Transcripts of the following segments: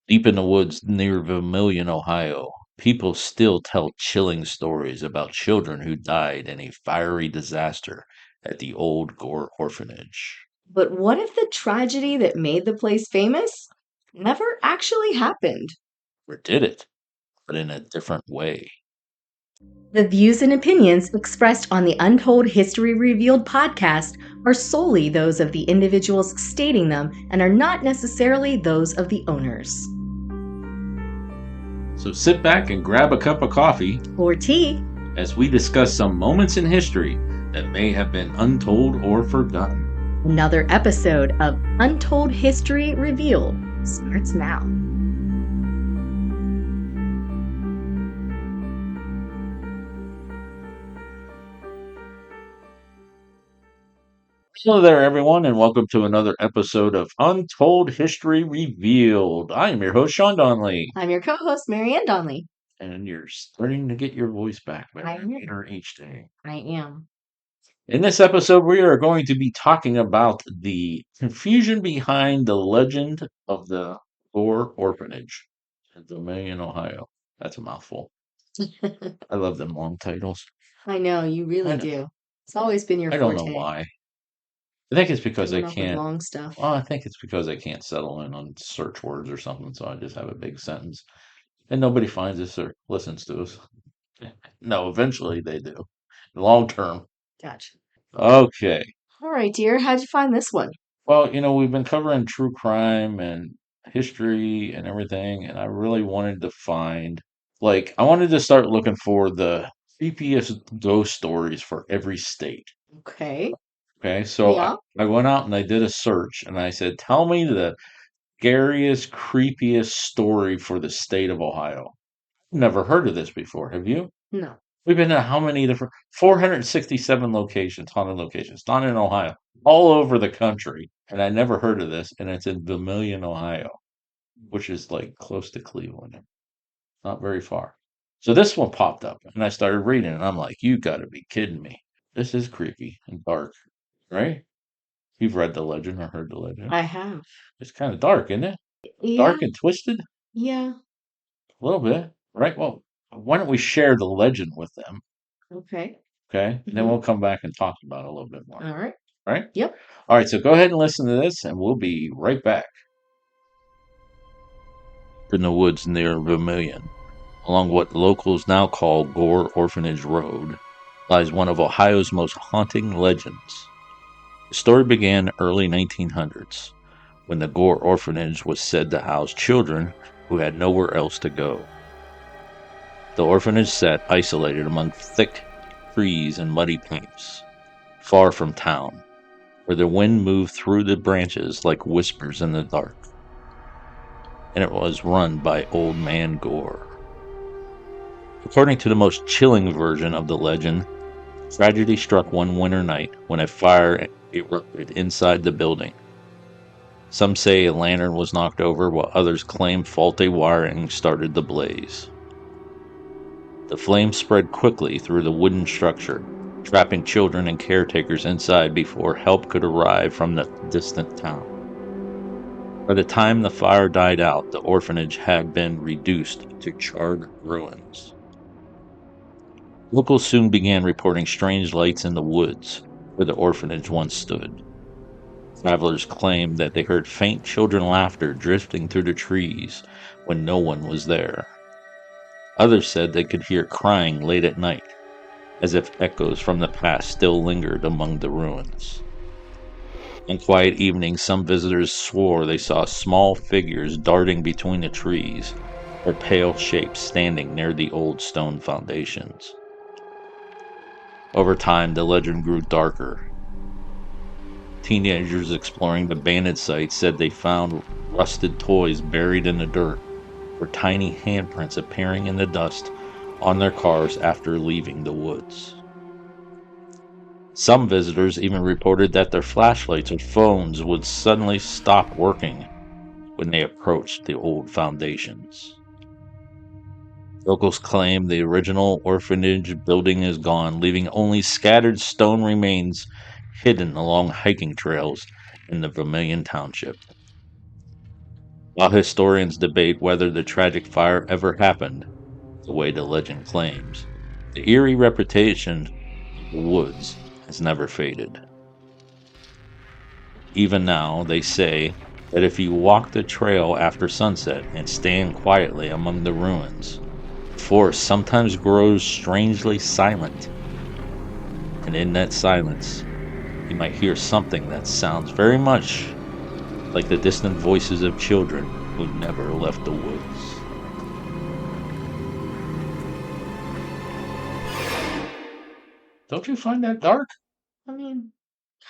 Deep in the woods near Vermilion, Ohio, people still tell chilling stories about children who died in a fiery disaster at the old Gore Orphanage. But what if the tragedy that made the place famous never actually happened? Or did it, but in a different way. The views and opinions expressed on the Untold History Revealed podcast are solely those of the individuals stating them and are not necessarily those of the owners. So sit back and grab a cup of coffee Or tea. as we discuss some moments in history that may have been untold or forgotten. Another episode of Untold History Revealed starts now. Hello there, everyone, and welcome to another episode of Untold History Revealed. I am your host, Sean Donnelly. I'm your co-host, Marianne Donnelly. And you're starting to get your voice back better I am. later each day. I am. In this episode, we are going to be talking about the confusion behind the legend of the Gore Orphanage in Vermilion, Ohio. That's a mouthful. I love them long titles. I know, you really do. It's always been your I forte. don't know why. I think it's because I Coming up with can't. long stuff. Well, I think it's because I can't settle in on search words or something, so I just have a big sentence, and nobody finds us or listens to us. No, eventually they do. Long term. Gotcha. Okay. All right, dear. How'd you find this one? Well, we've been covering true crime and history and everything, and I really wanted to find, I wanted to start looking for the creepiest ghost stories for every state. Okay. Okay, so Yeah. I went out and I did a search, and I said, tell me the scariest, creepiest story for the state of Ohio. Never heard of this before. Have you? No. We've been to how many different 467 locations, haunted locations, not in Ohio, all over the country. And I never heard of this, and it's in Vermilion, Ohio, which is like close to Cleveland, not very far. So this one popped up, and I started reading, and I'm like, you got to be kidding me. This is creepy and dark, right? You've read the legend or heard the legend. I have. It's kind of dark, isn't it? Yeah. Dark and twisted? Yeah. A little bit, right? Well, why don't we share the legend with them? Okay. Okay. And then we'll come back and talk about it a little bit more. All right. Right? Yep. All right. So go ahead and listen to this, and we'll be right back. In the woods near Vermilion, along what locals now call Gore Orphanage Road, lies one of Ohio's most haunting legends. The story began early 1900s, when the Gore Orphanage was said to house children who had nowhere else to go. The orphanage sat isolated among thick trees and muddy pipes, far from town, where the wind moved through the branches like whispers in the dark. And it was run by Old Man Gore. According to the most chilling version of the legend, tragedy struck one winter night when a fire erupted inside the building. Some say a lantern was knocked over, while others claim faulty wiring started the blaze. The flames spread quickly through the wooden structure, trapping children and caretakers inside before help could arrive from the distant town. By the time the fire died out, the orphanage had been reduced to charred ruins. Locals soon began reporting strange lights in the woods where the orphanage once stood. Travelers claimed that they heard faint children laughter drifting through the trees when no one was there. Others said they could hear crying late at night, as if echoes from the past still lingered among the ruins. On quiet evenings, some visitors swore they saw small figures darting between the trees, or pale shapes standing near the old stone foundations. Over time, the legend grew darker. Teenagers exploring the abandoned site said they found rusted toys buried in the dirt, or tiny handprints appearing in the dust on their cars after leaving the woods. Some visitors even reported that their flashlights or phones would suddenly stop working when they approached the old foundations. Locals claim the original orphanage building is gone, leaving only scattered stone remains hidden along hiking trails in the Vermilion Township. while historians debate whether the tragic fire ever happened the way the legend claims. The eerie reputation of the woods has never faded. Even now, they say that if you walk the trail after sunset and stand quietly among the ruins, the forest sometimes grows strangely silent, and in that silence, you might hear something that sounds very much like the distant voices of children who never left the woods. Don't you find that dark? I mean,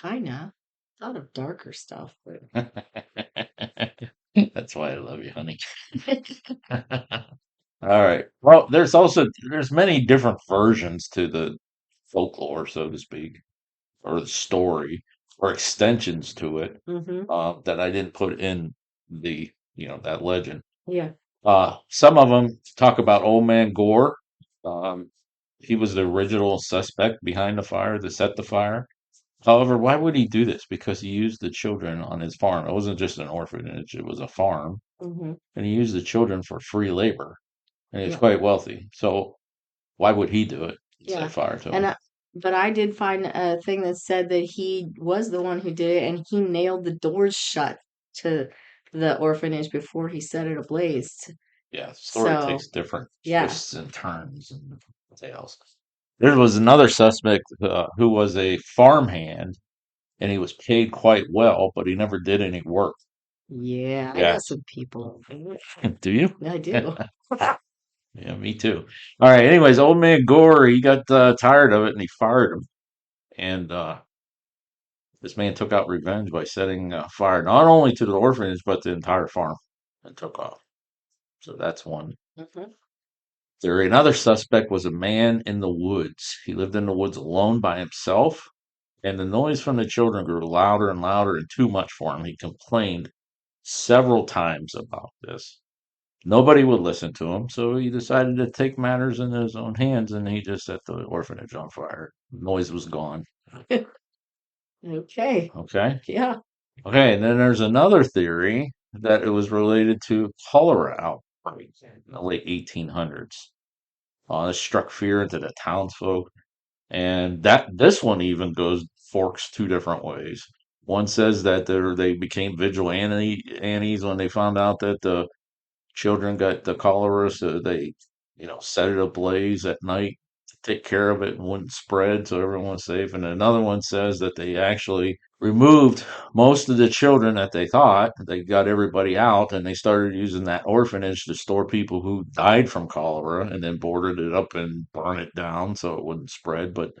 kinda. Thought of darker stuff, but That's why I love you, honey. All right. Well, there's many different versions to the folklore, so to speak, or the story, or extensions to it that I didn't put in the that legend. yeah. Some of them talk about Old Man Gore. Um, he was the original suspect behind the fire to set the fire. However, why would he do this? Because he used the children on his farm. It wasn't just an orphanage; it was a farm, hmm and he used the children for free labor. And he's Yeah. quite wealthy. So why would he do it? Set Yeah. fire to And him. but I did find a thing that said that he was the one who did it, and he nailed the doors shut to the orphanage before he set it ablaze. Yeah, the story So, takes different yeah. twists and turns and details. There was another suspect who was a farmhand, and he was paid quite well, but he never did any work. Yeah, I know Yes. some people. Do you? I do. Yeah, me too. All right. Anyways, old man Gore, he got tired of it and he fired him. And this man took out revenge by setting fire not only to the orphanage but the entire farm and took off. So that's one. hmm There, another suspect was a man in the woods. He lived in the woods alone by himself, and the noise from the children grew louder and louder and too much for him. He complained several times about this. Nobody would listen to him, so he decided to take matters into his own hands and he just set the orphanage on fire. The noise was gone. Okay. Okay. Yeah. Okay, and then there's another theory that it was related to cholera outbreak in the late 1800s. This struck fear into the townsfolk, and that this one even goes forks two different ways. One says that they became vigilantes when they found out that the children got the cholera, so they, set it ablaze at night to take care of it and wouldn't spread, so everyone was safe. And another one says that they actually removed most of the children that they thought they got everybody out, and they started using that orphanage to store people who died from cholera, and then boarded it up and burn it down so it wouldn't spread. But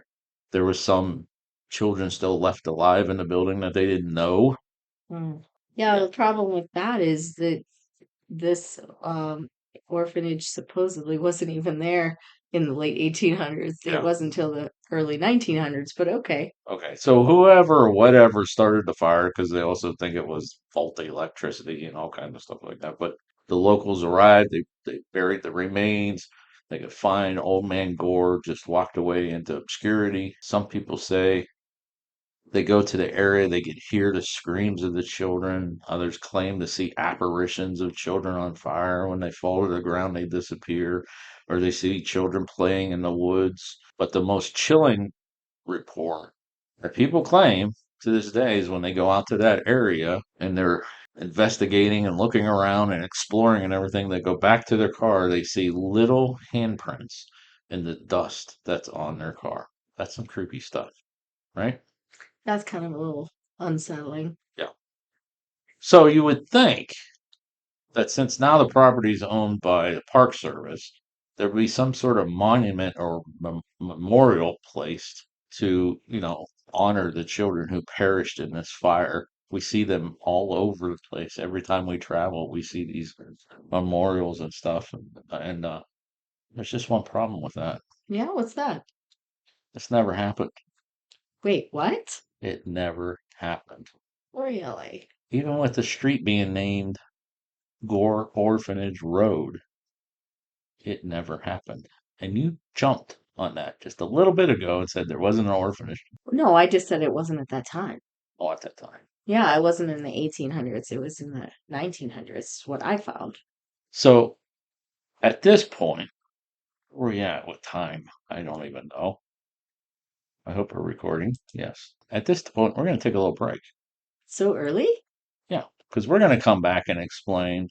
there was some children still left alive in the building that they didn't know. Mm. Yeah, the problem with that is that this orphanage supposedly wasn't even there in the late 1800s. It Yeah. wasn't until the early 1900s, but okay. Okay, so whoever or whatever started the fire, because they also think it was faulty electricity and all kinds of stuff like that. But the locals arrived, they buried the remains. They could find old man Gore just walked away into obscurity. Some people say they go to the area, they could hear the screams of the children. Others claim to see apparitions of children on fire. When they fall to the ground, they disappear, or they see children playing in the woods. But the most chilling report that people claim to this day is when they go out to that area and they're investigating and looking around and exploring and everything, they go back to their car, they see little handprints in the dust that's on their car. That's some creepy stuff, right? That's kind of a little unsettling. Yeah. So you would think that since now the property is owned by the Park Service, there would be some sort of monument or memorial placed to, honor the children who perished in this fire. We see them all over the place. Every time we travel, we see these memorials and stuff. And there's just one problem with that. Yeah, what's that? This never happened. Wait, what? It never happened. Really? Even with the street being named Gore Orphanage Road, it never happened. And you jumped on that just a little bit ago and said there wasn't an orphanage. No, I just said it wasn't at that time. Oh, at that time. Yeah, I wasn't in the 1800s. It was in the 1900s, what I found. So at this point, where are we at with time? I don't even know. I hope we're recording. Yes. At this point, we're going to take a little break. So early? Yeah, because we're going to come back and explain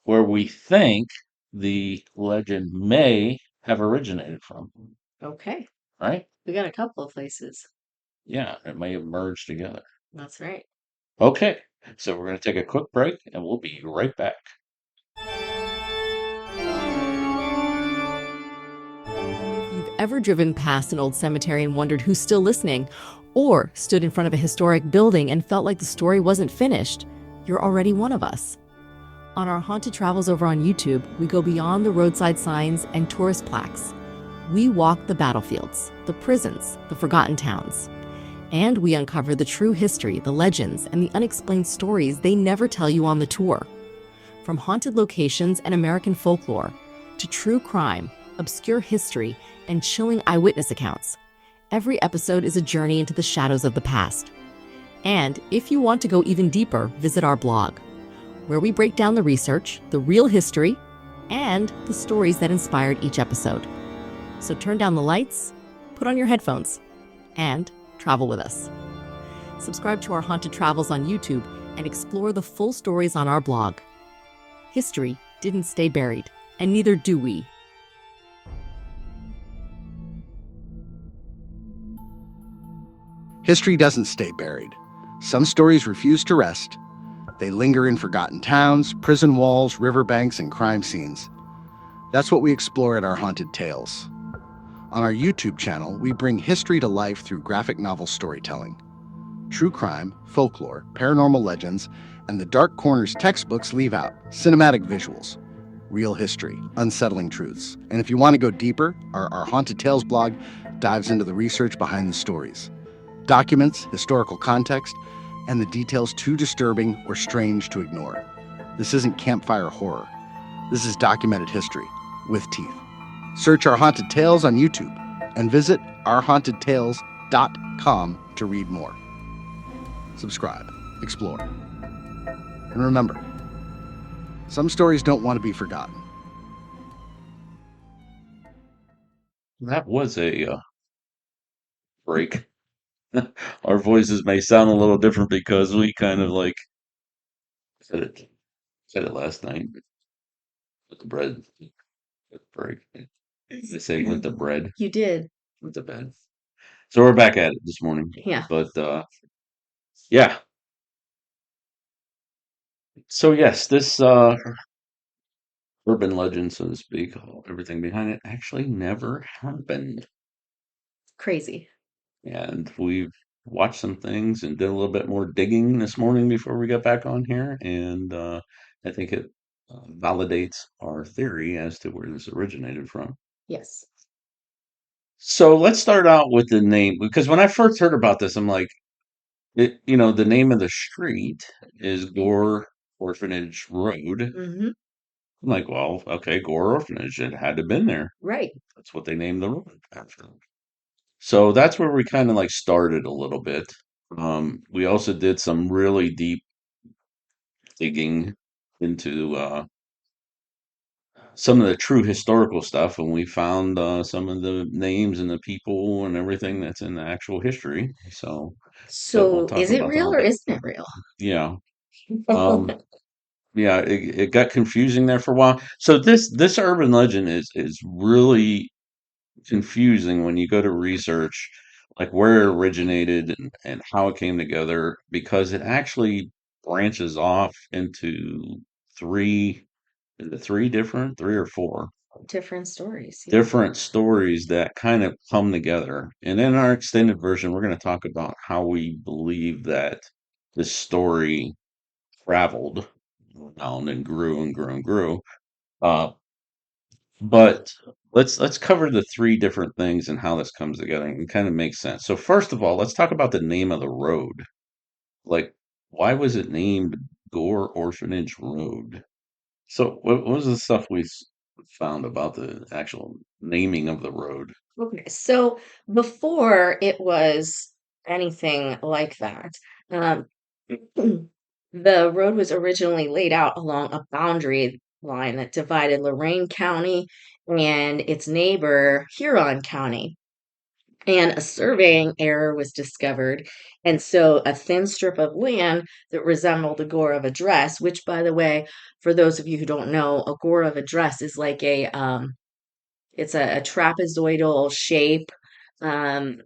where we think the legend may have originated from. Okay. Right? We got a couple of places. Yeah, it may have merged together. That's right. Okay, so we're going to take a quick break and we'll be right back. If you've ever driven past an old cemetery and wondered who's still listening, or stood in front of a historic building and felt like the story wasn't finished, you're already one of us. On our Haunted Travels over on YouTube, we go beyond the roadside signs and tourist plaques. We walk the battlefields, the prisons, the forgotten towns. And we uncover the true history, the legends, and the unexplained stories they never tell you on the tour. From haunted locations and American folklore, to true crime, obscure history, and chilling eyewitness accounts, every episode is a journey into the shadows of the past. And if you want to go even deeper, visit our blog, where we break down the research, the real history, and the stories that inspired each episode. So turn down the lights, put on your headphones, and travel with us. Subscribe to our Haunted Travels on YouTube and explore the full stories on our blog. History didn't stay buried, and neither do we. History doesn't stay buried. Some stories refuse to rest. They linger in forgotten towns, prison walls, riverbanks, and crime scenes. That's what we explore at our Haunted Tales. On our YouTube channel, we bring history to life through graphic novel storytelling. True crime, folklore, paranormal legends, and the Dark Corners textbooks leave out cinematic visuals, real history, unsettling truths. And if you want to go deeper, our Haunted Tales blog dives into the research behind the stories, documents, historical context, and the details too disturbing or strange to ignore. This isn't campfire horror. This is documented history with teeth. Search Our Haunted Tales on YouTube and visit ourhauntedtales.com to read more. Subscribe, explore, and remember, some stories don't want to be forgotten. That was a break. Our voices may sound a little different because we kind of like said it last night with the bread. With the break. They say with the bread, You did. with the bed. So we're back at it this morning. Yeah. But yeah. So yes, this urban legend, so to speak, everything behind it actually never happened. Crazy. And we've watched some things and did a little bit more digging this morning before we got back on here. And I think it validates our theory as to where this originated from. Yes. So let's start out with the name, because when I first heard about this, I'm like, the name of the street is Gore Orphanage Road. Mm-hmm. I'm like, well, okay, Gore Orphanage, it had to have been there. Right. That's what they named the road after. So that's where we kind of like started a little bit. We also did some really deep digging into some of the true historical stuff, and we found some of the names and the people and everything that's in the actual history. But we'll So talk is it about that a real little or bit. isn't it real? Yeah. Um, yeah, it got confusing there for a while. So this urban legend is really confusing when you go to research like where it originated and how it came together, because it actually branches off into three is it three or four Different stories. Yeah. different stories that kind of come together. And in our extended version, we're going to talk about how we believe that this story traveled around and grew and grew and grew. Uh, but let's cover the three different things and how this comes together and it kind of makes sense. So first of all, let's talk about the name of the road. Like, why was it named Gore Orphanage Road? So what was the stuff we found about the actual naming of the road? Okay. So before it was anything like that, um, The road was originally laid out along a boundary line that divided Lorain County and its neighbor, Huron County. And a surveying error was discovered. And so a thin strip of land that resembled a gore of address, which, by the way, for those of you who don't know, a gore of address is like it's a trapezoidal shape um,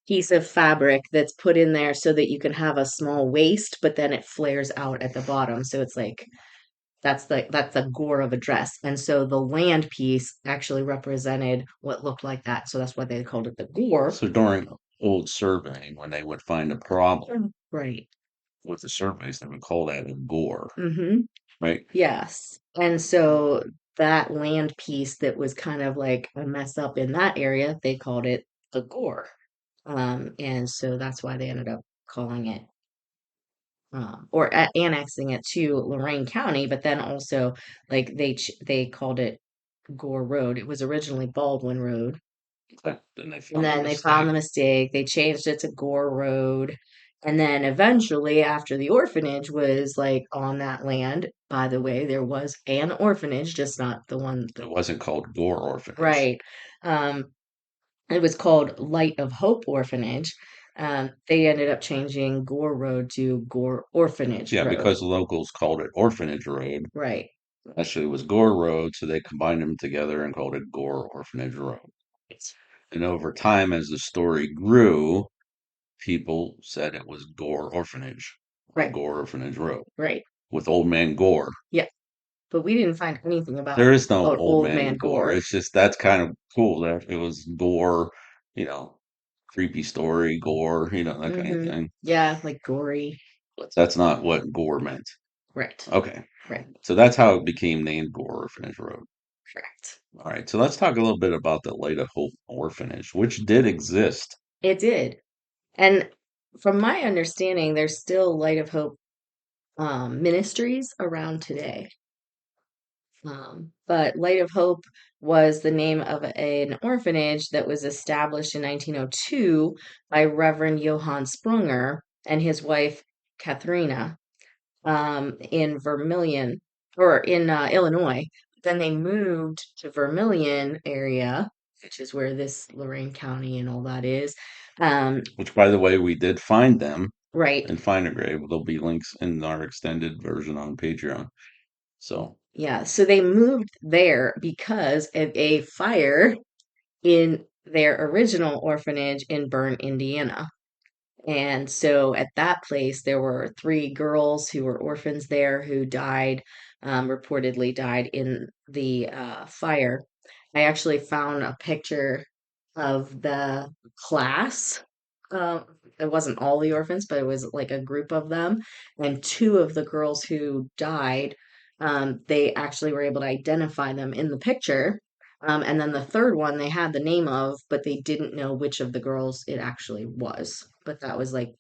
piece of fabric that's put in there so that you can have a small waist, but then it flares out at the bottom. So it's like that's a gore of a dress. And so the land piece actually represented what looked like that. So that's why they called it the gore. So during old surveying, when they would find a problem Right. with the surveys, they would call that a gore, Mm-hmm. right? Yes. And so that land piece that was kind of like a mess up in that area, they called it the gore. And so that's why they ended up calling it or annexing it to Lorain County, but then also like they called it Gore Road. It was originally Baldwin Road, Okay. Then they and found a then they found the mistake. mistake. They changed it to Gore Road, and then eventually, after the orphanage was like on that land, by the way, there was an orphanage, just not the one that, It wasn't called Gore Orphanage. right. Um, it was called Light of Hope Orphanage. They ended up changing Gore Road to Gore Orphanage Yeah, Road. because locals called it Orphanage Road. Right. Actually, it was Gore Road, so they combined them together and called it Gore Orphanage Road. And over time, as the story grew, people said it was Gore Orphanage, Right. Gore Orphanage Road, Right. with Old Man Gore. Yeah. But we didn't find anything about There is no Old Old Man Man Gore. Gore. It's just that's kind of cool that it was Gore, you know, creepy story, Gore, that kind of thing. Yeah, like gory. But that's not what Gore meant. Right. Okay. Right. So that's how it became named Gore Orphanage Road. Correct. All right. So let's talk a little bit about the Light of Hope Orphanage, which did exist. It did. And from my understanding, there's still Light of Hope ministries around today. But Light of Hope was the name of an orphanage that was established in 1902 by Reverend Johann Sprunger and his wife, Katharina, in Vermilion or in Illinois. Then they moved to Vermilion area, which is where this Lorain County and all that is. Which, by the way, we did find them Right. in Find a Grave. There'll be links in our extended version on Patreon. So, Yeah. So they moved there because of a fire in their original orphanage in Bern, Indiana. And so at that place, there were three girls who were orphans there who died, reportedly died in the fire. I actually found a picture of the class. Um, it wasn't all the orphans, but it was like a group of them. And two of the girls who died, they actually were able to identify them in the picture. And then the third one they had the name of, but they didn't know which of the girls it actually was. But that was like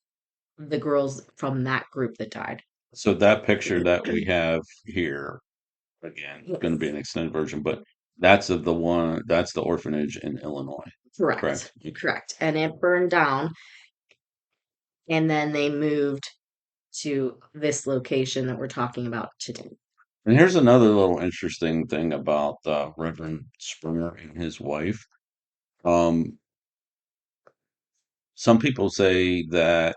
the girls from that group that died. so that picture that we have here, again, Yes. going to be an extended version, but that's the orphanage in Illinois. Correct. Correct. And it burned down, and then they moved to this location that we're talking about today. And here's another little interesting thing about Reverend Springer and his wife. Um, some people say that,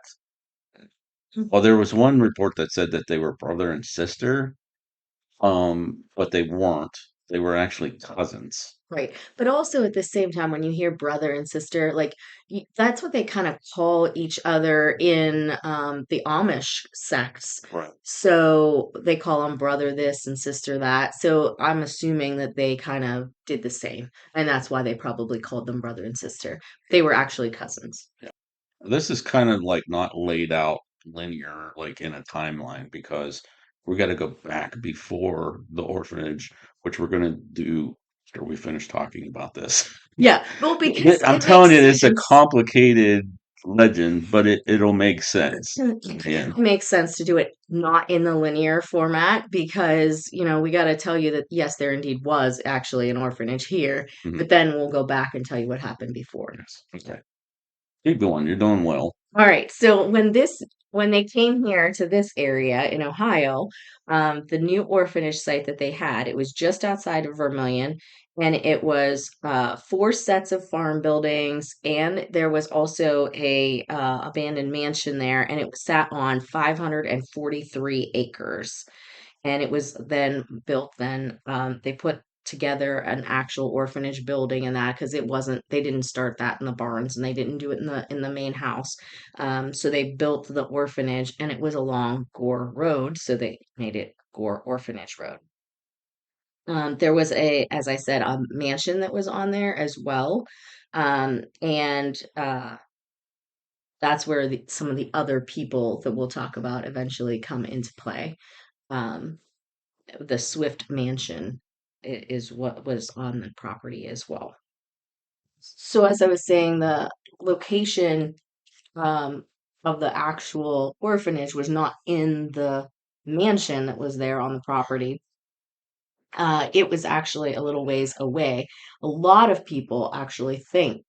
well, there was one report that said that they were brother and sister, but they weren't. They were actually cousins. Right. But also at the same time, when you hear brother and sister, like that's what they kind of call each other in the Amish sects. Right. So they call them brother this and sister that. So I'm assuming that they kind of did the same. And that's why they probably called them brother and sister. They were actually cousins. Yeah. This is kind of like not laid out linear, like in a timeline, because we got to go back before the orphanage, which we're going to do after we finish talking about this. Yeah. Well, because I'm it telling makes you, it's a sense. complicated legend, but it'll make sense. Yeah. It makes sense to do it not in the linear format because, we got to tell you that, yes, there indeed was actually an orphanage here, Mhm. but then we'll go back and tell you what happened before. Yes. Okay. Keep going. You're doing well. All right. So when this when they came here to this area in Ohio, the new orphanage site that they had, it was just outside of Vermilion, and it was four sets of farm buildings, and there was also a abandoned mansion there, and it was sat on 543 acres. And it was then built. Then they put together an actual orphanage building and that because it wasn't they didn't start that in the barns and they didn't do it in the main house, so they built the orphanage and it was along Gore Road, so they made it Gore Orphanage Road. There was as I said, a mansion that was on there as well, and that's where some of the other people that we'll talk about eventually come into play. um, the Swift Mansion is what was on the property as well. So, as I was saying, the location um, of the actual orphanage was not in the mansion that was there on the property. It was actually a little ways away. A lot of people actually think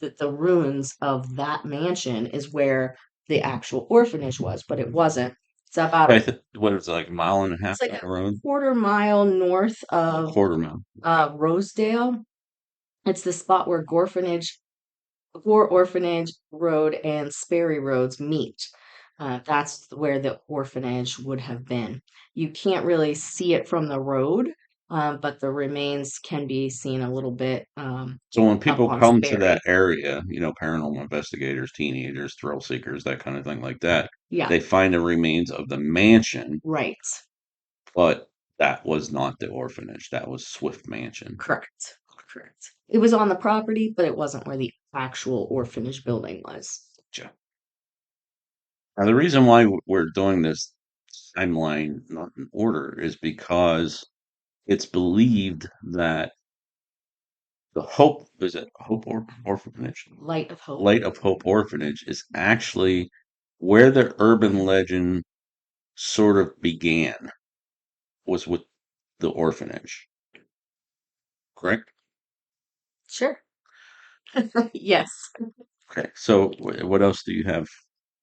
that the ruins of that mansion is where the actual orphanage was, but it wasn't. It's about What is it, like a mile and a half it's like down a the road? quarter mile north of Quarter mile. Rosedale. It's the spot where Gore Orphanage Road and Sperry Roads meet. That's where the orphanage would have been. You can't really see it from the road, but the remains can be seen a little bit So when up people on come to Sperry. that area, paranormal investigators, teenagers, thrill seekers, that kind of thing like that, Yeah, they find the remains of the mansion, right. but that was not the orphanage. That was Swift Mansion. Correct. Correct. It was on the property, but it wasn't where the actual orphanage building was. Gotcha. Now, the reason why we're doing this timeline not in order is because it's believed that the Hope, is it Orphanage? Light of Hope. Light of Hope Orphanage is actually where the urban legend sort of began, was with the orphanage, correct? Sure. Yes. Okay, so what else do you have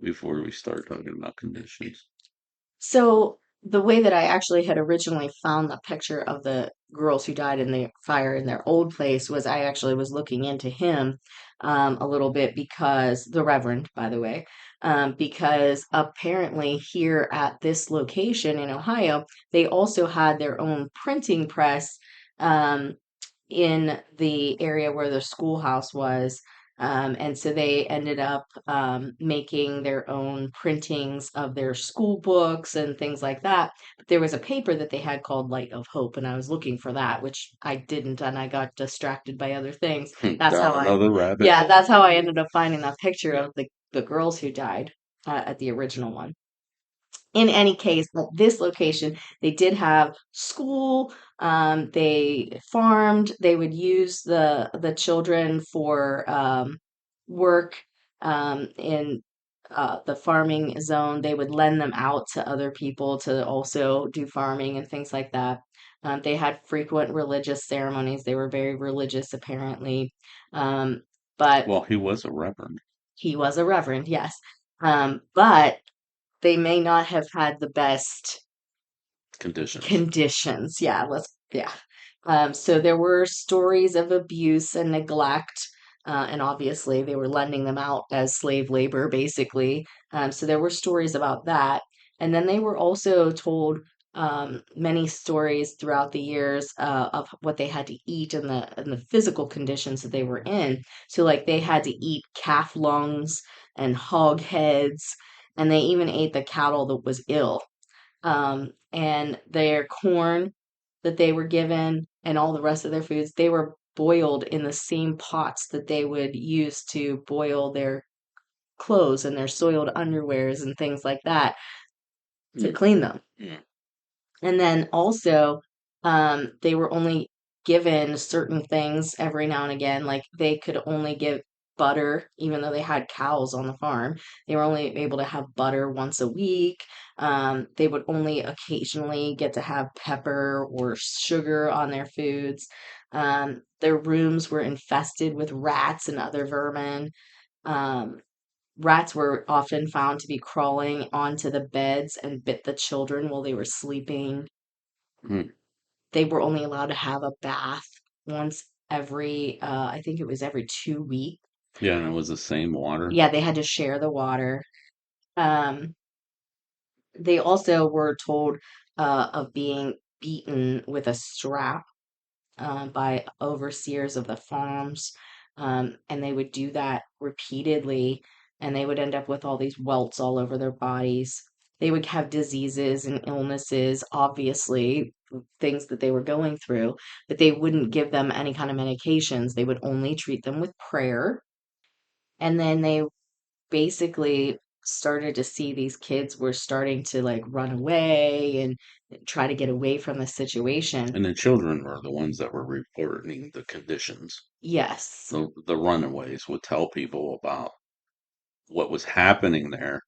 before we start talking about conditions? So the way that I actually had originally found the picture of the girls who died in the fire in their old place was I actually was looking into him a little bit because the Reverend, by the way, because apparently here at this location in Ohio, they also had their own printing press. Um, in the area where the schoolhouse was. And so they ended up making their own printings of their school books and things like that. But there was a paper that they had called Light of Hope, and I was looking for that, which I didn't, and I got distracted by other things. That's Down how another rabbit yeah, hole. that's how I ended up finding that picture of the girls who died at the original one. In any case, at this location, they did have school. They farmed. They would use the children for work in the farming zone. They would lend them out to other people to also do farming and things like that. They had frequent religious ceremonies. They were very religious, apparently. Um, but Well, he was a reverend. he was a reverend, yes. But they may not have had the best Conditions. conditions. Yeah. So there were stories of abuse and neglect, and obviously they were lending them out as slave labor, basically. So there were stories about that, and then they were also told many stories throughout the years of what they had to eat and the physical conditions that they were in. So like they had to eat calf lungs and hog heads, and they even ate the cattle that was ill, and their corn that they were given and all the rest of their foods, they were boiled in the same pots that they would use to boil their clothes and their soiled underwears and things like that to Mm, clean them. mm. And then also, they were only given certain things every now and again. Like they could only give butter, even though they had cows on the farm. They were only able to have butter once a week. They would only occasionally get to have pepper or sugar on their foods. Their rooms were infested with rats and other vermin. Um, Rats were often found to be crawling onto the beds and bit the children while they were sleeping. Hmm. They were only allowed to have a bath once every, I think it was every 2 weeks. Yeah, and it was the same water. Yeah, they had to share the water. Um, they also were told of being beaten with a strap by overseers of the farms. And they would do that repeatedly, and they would end up with all these welts all over their bodies. They would have diseases and illnesses, obviously, things that they were going through, but they wouldn't give them any kind of medications. They would only treat them with prayer. And then they basically started to see these kids were starting to like run away and try to get away from the situation. And the children were the ones that were reporting the conditions. Yes. The runaways would tell people about what was happening there,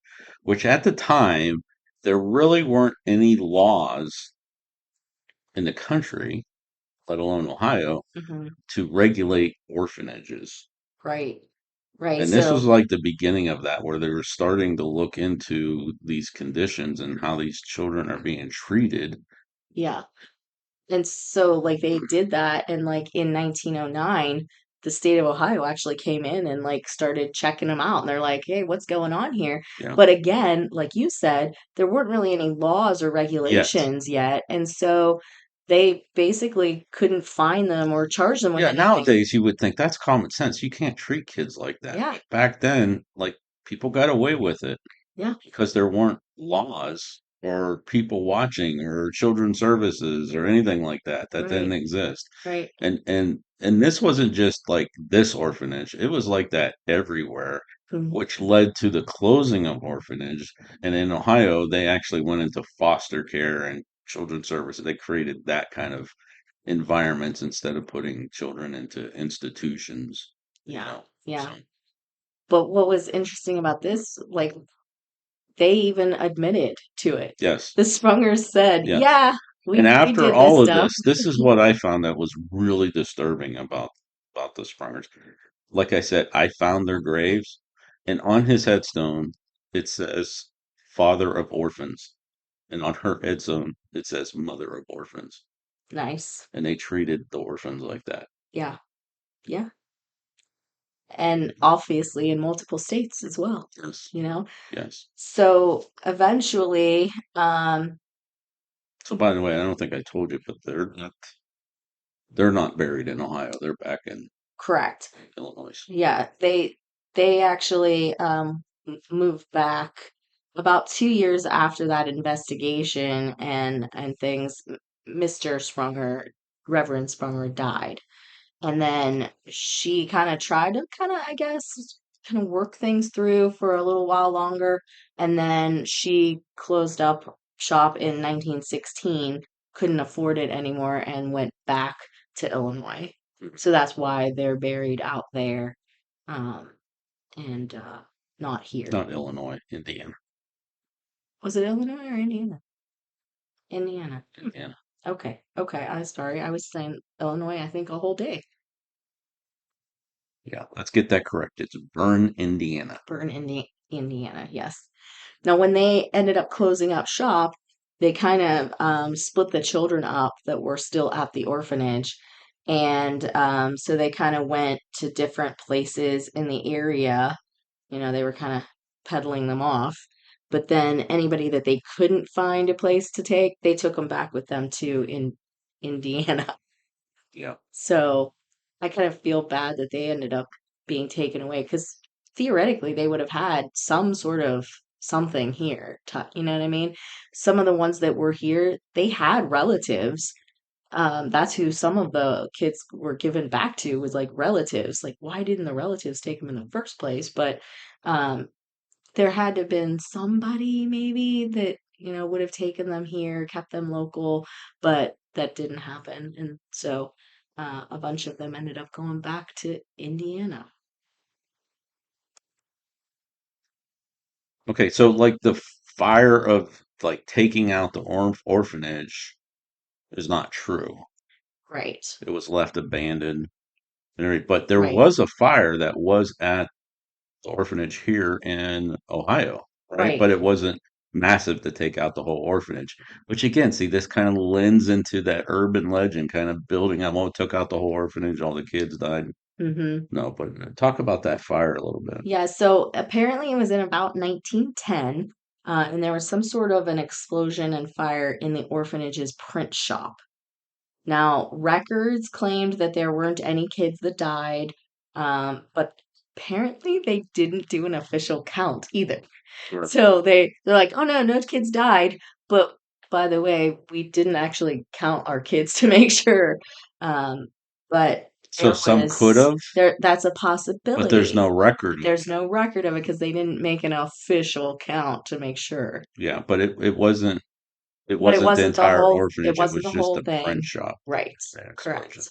which at the time, there really weren't any laws in the country, let alone Ohio, Hmm. to regulate orphanages. Right. Right. And this was So, like the beginning of that, where they were starting to look into these conditions and how these children are being treated. yeah. And so, like, they did that. And, like, in 1909, the state of Ohio actually came in and, like, started checking them out. And they're like, hey, what's going on here? Yeah. But again, like you said, there weren't really any laws or Yet. regulations yet. And so they basically couldn't fine them or charge them with Yeah, anything. nowadays you would think that's common sense. You can't treat kids like that. Yeah. But back then, like people got away with it Yeah. because there weren't laws or people watching or children's services or anything like that. That didn't Right. exist. Right. And this wasn't just like this orphanage. It was like that everywhere, Mm. which led to the closing of orphanage. And in Ohio, they actually went into foster care and children's services. They created that kind of environments instead of putting children into institutions, you Yeah. know. So, Yeah. But what was interesting about this, like, they even admitted to it. yes, The Sprungers said, yeah. "Yeah, And we after did this all of stuff." this is what I found that was really disturbing about the Sprungers. Like I said, I found their graves, and on his headstone it says "Father of Orphans," and on her headstone it says "Mother of Orphans." Nice. And they treated the orphans like that. Yeah. Yeah. And obviously in multiple states as well, Yes, you know? yes. So eventually, So by the way, I don't think I told you, but they're not buried in Ohio. They're back in correct. Illinois. Yeah, they actually moved back about 2 years after that investigation and things. Mr. Sprunger, Reverend Sprunger, died. And then she kind of tried to I guess, kind of work things through for a little while longer. And then she closed up shop in 1916, couldn't afford it anymore, and went back to Illinois. So that's why they're buried out there, um, and not here. Not Illinois, Indiana. Was it Illinois or Indiana? Indiana. Indiana. Okay. Okay. I'm sorry. I was saying Illinois, I think, a whole day. Yeah, let's get that correct. It's Bern, Indiana. Burn, Indiana. Yes. Now, when they ended up closing up shop, they kind of split the children up that were still at the orphanage. And so they kind of went to different places in the area. They were kind of peddling them off. But then anybody that they couldn't find a place to take, they took them back with them to in Indiana. Yeah. So I kind of feel bad that they ended up being taken away because theoretically they would have had some sort of something here. You know what I mean? Some of the ones that were here, they had relatives. That's who some of the kids were given back to, was like relatives. Like, why didn't the relatives take them in the first place? But um, there had to have been somebody maybe that, would have taken them here, kept them local, but that didn't happen. And so a bunch of them ended up going back to Indiana. Okay, so like the fire of like taking out the orphanage is not true. Right. It was left abandoned. But there Right. was a fire that was at orphanage here in Ohio, right? Right. But it wasn't massive to take out the whole orphanage. Which again, see, this kind of lends into that urban legend kind of building up. Oh, it took out the whole orphanage, all the kids died. Hmm. No, but talk about that fire a little bit. Yeah, so apparently it was in about 1910, and there was some sort of an explosion and fire in the orphanage's print shop. Now, records claimed that there weren't any kids that died, but apparently they didn't do an official count either. Sure. So they're like, oh no, no kids died. But by the way, we didn't actually count our kids to make sure. Um, but So some could have, that's a but there's possibility. no record. There's no record of it because they didn't make an official count to make sure. Yeah, but it But it wasn't the wasn't the entire whole it orphanage. It wasn't was the just whole the print thing. shop. Right. That explosion. Correct.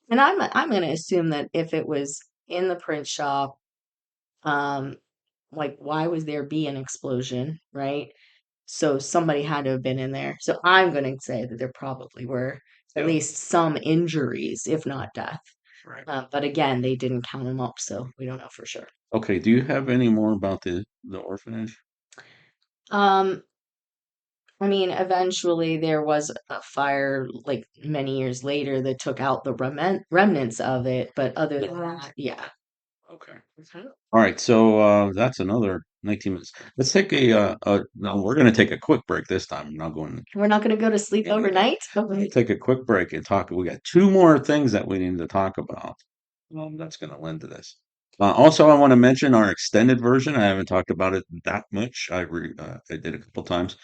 And I'm going to assume that if it was in the print shop, um, like why would there be an explosion, right? So somebody had to have been in there. So I'm going to say that there probably were at Yeah. least some injuries, if not death. Right. But again, they didn't count them up, so we don't know for sure. Okay. Do you have any more about the orphanage? Um, I mean, eventually there was a fire like many years later that took out the remnants of it, but other than that, yeah. Okay. All right. So that's another 19 minutes. Let's take no, we're going to take a quick break this time. I'm not going. We're not going to go to sleep Yeah. overnight. We'll take a quick break and talk. We got two more things that we need to talk about. Well, that's going to lend to this. Also, I want to mention our extended version. I haven't talked about it that much. I did a couple times.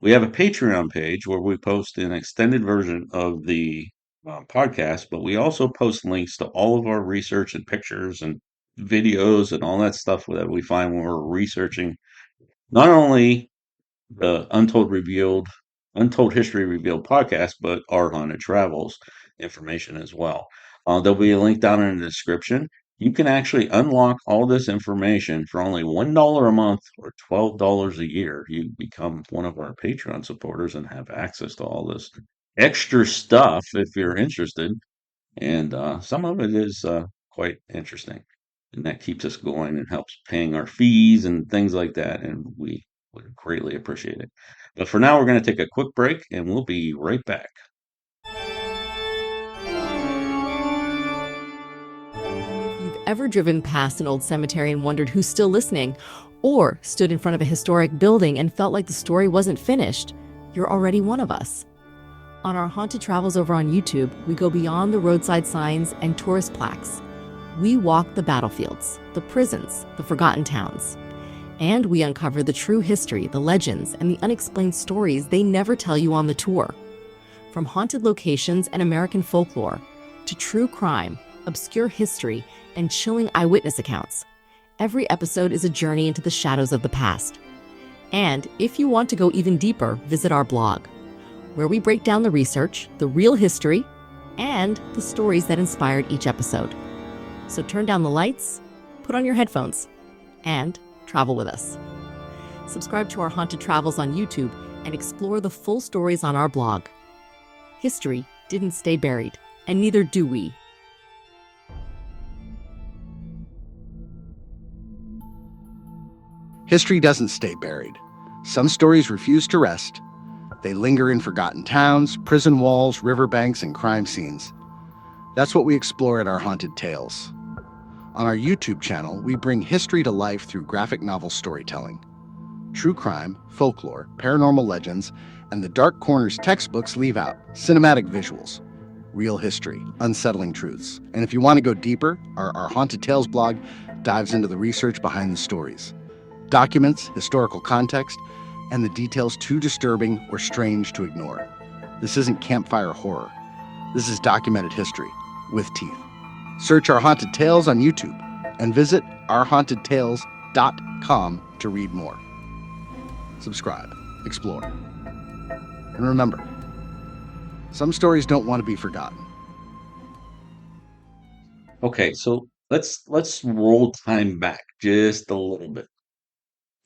We have a Patreon page where we post an extended version of the podcast, but we also post links to all of our research and pictures and videos and all that stuff that we find when we're researching not only the Untold History Revealed podcast, but our haunted travels information as well. There'll be a link down in the description. You can actually unlock all this information for only $1 a month or $12 a year. You become one of our Patreon supporters and have access to all this extra stuff if you're interested. And some of it is quite interesting. And that keeps us going and helps paying our fees and things like that. And we would greatly appreciate it. But for now, we're going to take a quick break and we'll be right back. If you've ever driven past an old cemetery and wondered who's still listening, or stood in front of a historic building and felt like the story wasn't finished, you're already one of us. On our Haunted Travels over on YouTube, we go beyond the roadside signs and tourist plaques. We walk the battlefields, the prisons, the forgotten towns. And we uncover the true history, the legends, and the unexplained stories they never tell you on the tour. From haunted locations and American folklore, to true crime, obscure history, and chilling eyewitness accounts, every episode is a journey into the shadows of the past. And if you want to go even deeper, visit our blog, where we break down the research, the real history, and the stories that inspired each episode. So turn down the lights, put on your headphones, and travel with us. Subscribe to our Haunted Travels on YouTube and explore the full stories on our blog. History didn't stay buried, and neither do we. History doesn't stay buried. Some stories refuse to rest. They linger in forgotten towns, prison walls, riverbanks, and crime scenes. That's what we explore at our Haunted Tales. On our YouTube channel, we bring history to life through graphic novel storytelling. True crime, folklore, paranormal legends, and the Dark Corners textbooks leave out cinematic visuals, real history, unsettling truths. And if you want to go deeper, our Haunted Tales blog dives into the research behind the stories, documents, historical context, and the details too disturbing or strange to ignore. This isn't campfire horror. This is documented history with teeth. Search Our Haunted Tales on YouTube and visit ourhauntedtales.com to read more. Subscribe, explore, and remember, some stories don't want to be forgotten. Okay, so let's roll time back just a little bit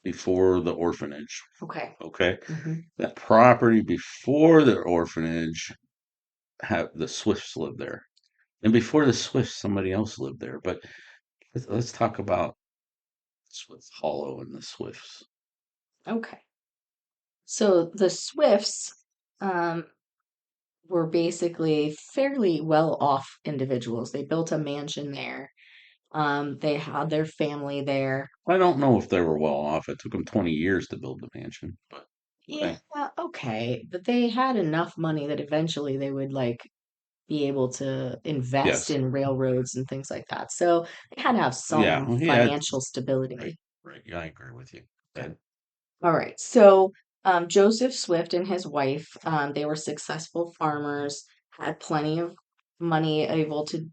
before the orphanage. Okay. Okay, Mm-hmm. that property before the orphanage, have the Swifts lived there, and before the Swifts, somebody else lived there. But let's talk about Swift Hollow and the Swifts. Okay. So the Swifts um, were basically fairly well off individuals. They built a mansion there. They had their family there. I don't know if they were well off. It took them 20 years to build the mansion, but Yeah, okay. okay. But they had enough money that eventually they would like be able to invest Yes. in railroads and things like that. So they had to have Yeah. some Well, yeah. financial Right. stability. Right. Yeah, I agree with you. Okay. And All right. So Joseph Swift and his wife, they were successful farmers, had plenty of money, able to,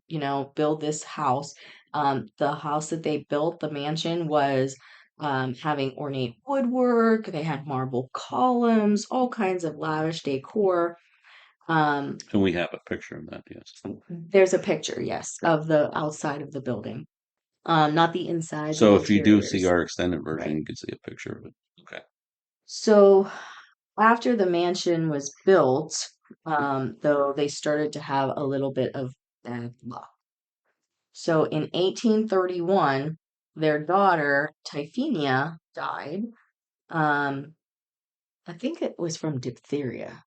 build this house. The house that they built, the mansion, was having ornate woodwork. They had marble columns, all kinds of lavish decor. Um, we have a picture of that, yes. there's a picture, yes, of the outside of the building, not the inside, the So if you do see interiors. our extended version, Right. you can see a picture of it. Okay. So after the mansion was built, though, they started to have a little bit of bad luck. So in 1831, their daughter, Typhenia, died. Um, I think it was from diphtheria.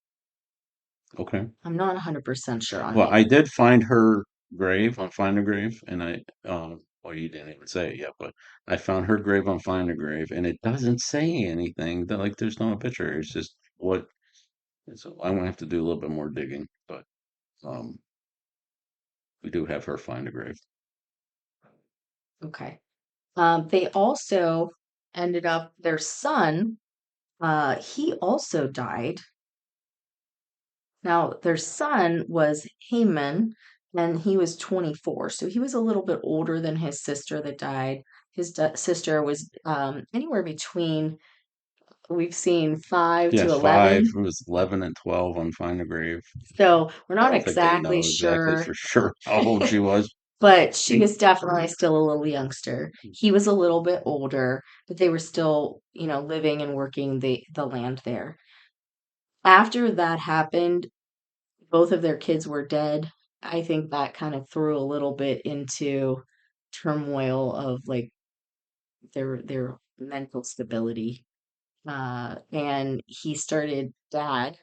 Okay. I'm not 100% sure on Well, it. I did find her grave on Find a Grave, and well, you didn't even say it yet, but I found her grave on Find a Grave, and it doesn't say anything. That like, there's no picture. It's just what. So I'm gonna have to do a little bit more digging, but um, we do have her Find a Grave. Okay. They also ended up, their son, he also died. Now, their son was Haman, and he was 24. So he was a little bit older than his sister that died. His sister was anywhere between, we've seen 5 to Yes, five. 11. It was 11 and 12 on Find a Grave. So we're I not don't think they exactly know exactly sure, for sure how old she was. but she was definitely still a little youngster. He was a little bit older, but they were still, living and working the land there. After that happened, both of their kids were dead. I think that kind of threw a little bit into turmoil of like their mental stability. And he started, dad,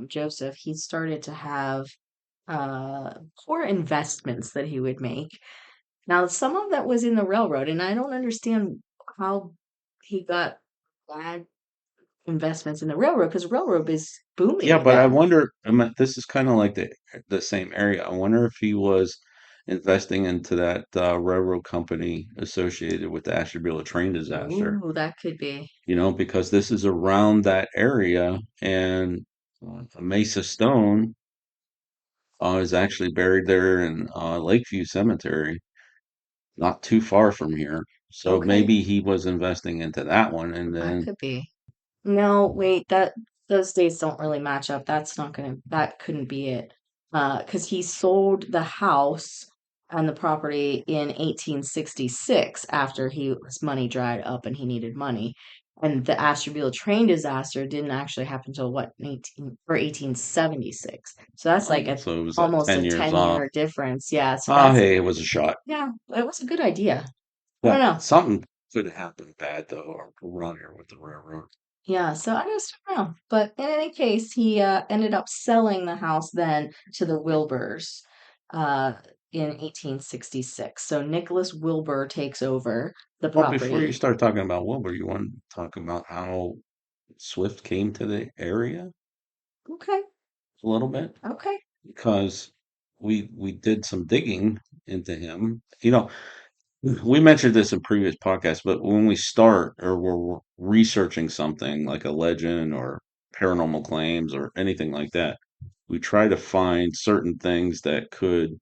Joseph, he started to have uh poor investments that he would make. Now, some of that was in the railroad, and I don't understand how he got bad investments in the railroad because railroad is booming Yeah, but I again. wonder, this is kind of like the same area. I wonder if he was investing into that railroad company associated with the Ashtabula train disaster, Ooh, that could be. because this is around that area, and Mesa Stone is actually buried there in Lakeview Cemetery, not too far from here. So Okay, maybe he was investing into that one, and that then could be. No, wait, that those dates don't really match up. That couldn't be it. Because he sold the house and the property in 1866 after his money dried up and he needed money. And the Ashtabula train disaster didn't actually happen until what, 1876. So that's like so it was like almost 10 a years 10 off. year difference. Yeah, so Ah, that's, hey, it was a shot. yeah, it was a good idea. I don't But know. something could have happened bad though around here with the railroad. Yeah, so I just don't know. But in any case, he ended up selling the house then to the Wilburs uh, in 1866. So Nicholas Wilbur takes over the Well, before you property. start talking about Wilbur, you want to talk about how Swift came to the area Okay, a little bit? okay. Because we did some digging into him. We mentioned this in previous podcasts, but when we start or we're researching something like a legend or paranormal claims or anything like that, we try to find certain things that could,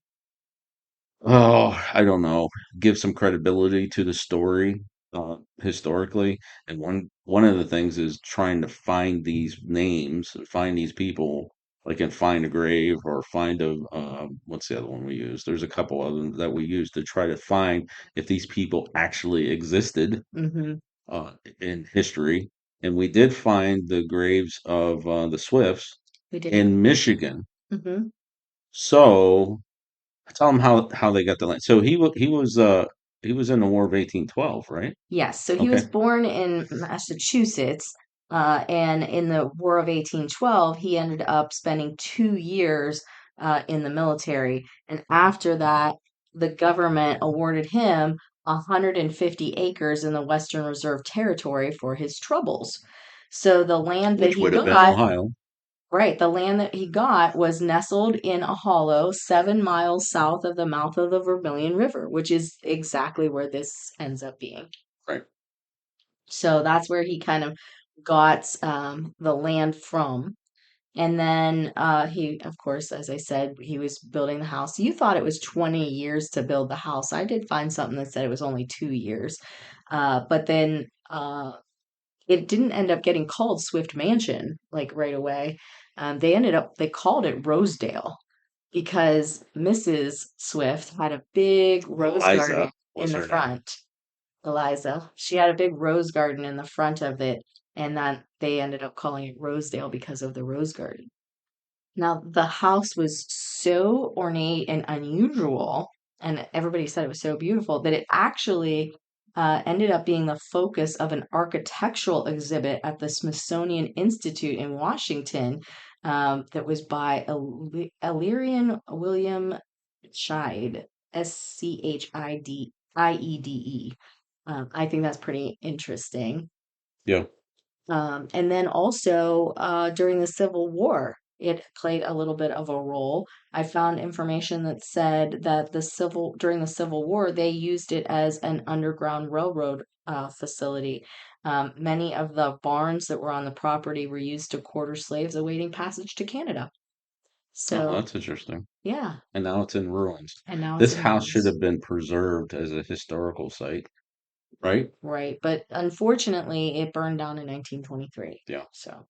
I don't know, give some credibility to the story historically. And one of the things is trying to find these names and find these people, like in Find a Grave or Find a what's the other one we use? There's a couple of them that we use to try to find if these people actually existed Mm-hmm. uh, in history. And we did find the graves of the Swifts We did. in Michigan. Mm-hmm. So tell them how they got the land. So he was He was in the War of 1812, right? Yes, so he was Okay. born in Massachusetts, and in the War of 1812, he ended up spending 2 years in the military. And after that, the government awarded him 150 acres in the Western Reserve Territory for his troubles. So the land that Which he would have been got, Ohio. right, the land that he got was nestled in a hollow 7 miles south of the mouth of the Vermilion River, which is exactly where this ends up being. Right. So that's where he kind of got the land from. And then he, of course, as I said, he was building the house. You thought it was 20 years to build the house. I did find something that said it was only 2 years. But then it didn't end up getting called Swift Mansion like right away. They called it Rosedale because Mrs. Swift had a big rose garden Eliza in was the her name. front. Eliza. She had a big rose garden in the front of it, and then they ended up calling it Rosedale because of the rose garden. Now, the house was so ornate and unusual, and everybody said it was so beautiful that it actually ended up being the focus of an architectural exhibit at the Smithsonian Institute in Washington that was by Illyrian William Scheid, Schidie. I think that's pretty interesting. Yeah. And then also during the Civil War, it played a little bit of a role. I found information that said that during the Civil War, they used it as an underground railroad facility. Many of the barns that were on the property were used to quarter slaves awaiting passage to Canada. Oh, So, that's interesting. yeah, And now it's in ruins. and now it's This in house should ruins. have been preserved as a historical site, right? Right, but unfortunately, it burned down in 1923. Yeah. So,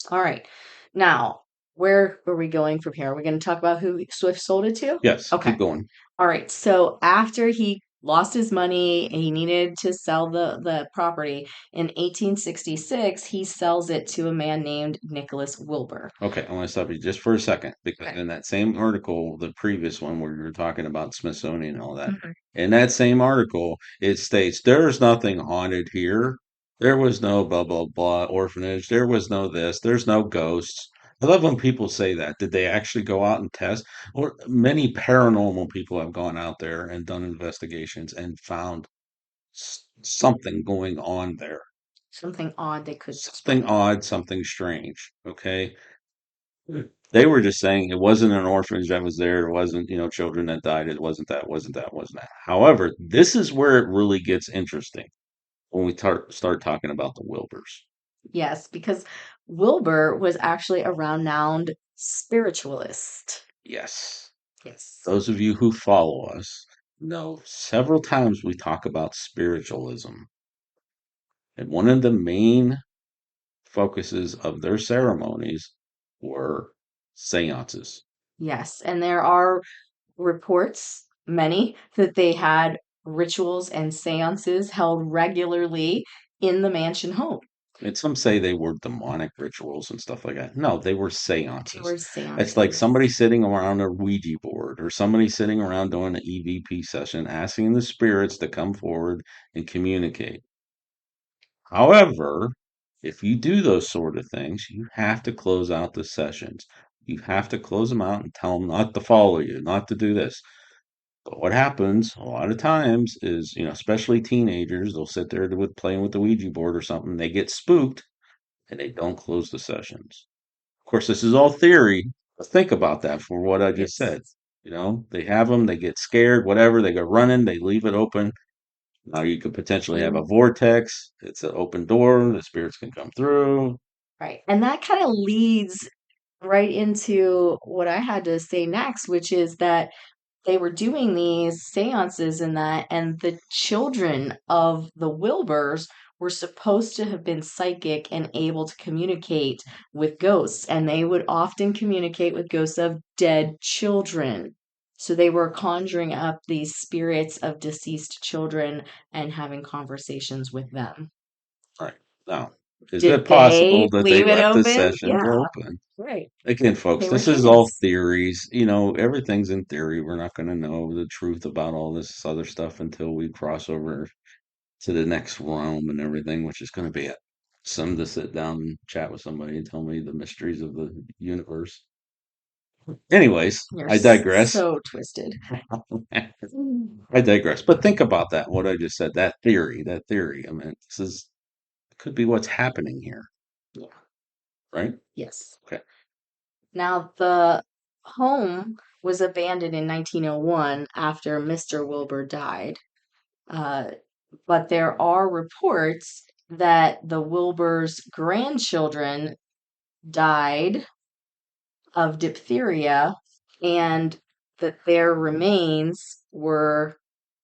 all right. Now, where are we going from here? Are we going to talk about who Swift sold it to? Yes. Okay. Keep going. All right. So after he lost his money, he needed to sell the property. In 1866, he sells it to a man named Nicholas Wilbur. Okay, I want to stop you just for a second because Okay. in that same article, the previous one where you were talking about Smithsonian and all that, Mhm. in that same article, it states there's nothing haunted here. There was no blah blah blah orphanage. There was no this. There's no ghosts. I love when people say that. Did they actually go out and test? Or many paranormal people have gone out there and done investigations and found something going on there. Something odd they couldn't Something explain. odd, something strange. Okay. They were just saying it wasn't an orphanage that was there. It wasn't, children that died. It wasn't that, wasn't that, wasn't that. However, this is where it really gets interesting when we start talking about the Wilbers. Yes, because Wilbur was actually a renowned spiritualist. Yes. Yes. Those of you who follow us know several times we talk about spiritualism. And one of the main focuses of their ceremonies were seances. Yes, and there are reports, many, that they had rituals and seances held regularly in the mansion home. And some say they were demonic rituals and stuff like that. No, they were They seances. were It's like seances. somebody sitting around a Ouija board or somebody sitting around doing an EVP session, asking the spirits to come forward and communicate. However, if you do those sort of things, you have to close out the sessions. You have to close them out and tell them not to follow you, not to do this. But what happens a lot of times is, especially teenagers, they'll sit there with playing with the Ouija board or something, they get spooked and they don't close the sessions. Of course, this is all theory, but think about that for what I just Yes. said. They have them, they get scared, whatever, they go running, they leave it open. Now you could potentially have a And vortex. It's an open door, the spirits can come through. right. And that kind of leads right into what I had to say next, which is that they were doing these seances and that, and the children of the Wilbers were supposed to have been psychic and able to communicate with ghosts, and they would often communicate with ghosts of dead children. So they were conjuring up these spirits of deceased children and having conversations with them. All right. Now, Is Did it possible they that they leave it left the open? sessions Yeah, open? right. Again, folks, They were this is all humans. theories. Everything's in theory. We're not going to know the truth about all this other stuff until we cross over to the next realm and everything, which is going to be some to sit down and chat with somebody and tell me the mysteries of the universe. Anyways, You're I digress. so twisted. I digress. But think about that, what I just said, that theory. I mean, could be what's happening here, Yeah. right? Yes. Okay. Now, the home was abandoned in 1901 after Mr. Wilbur died. Uh, but there are reports that the Wilbur's grandchildren died of diphtheria and that their remains were,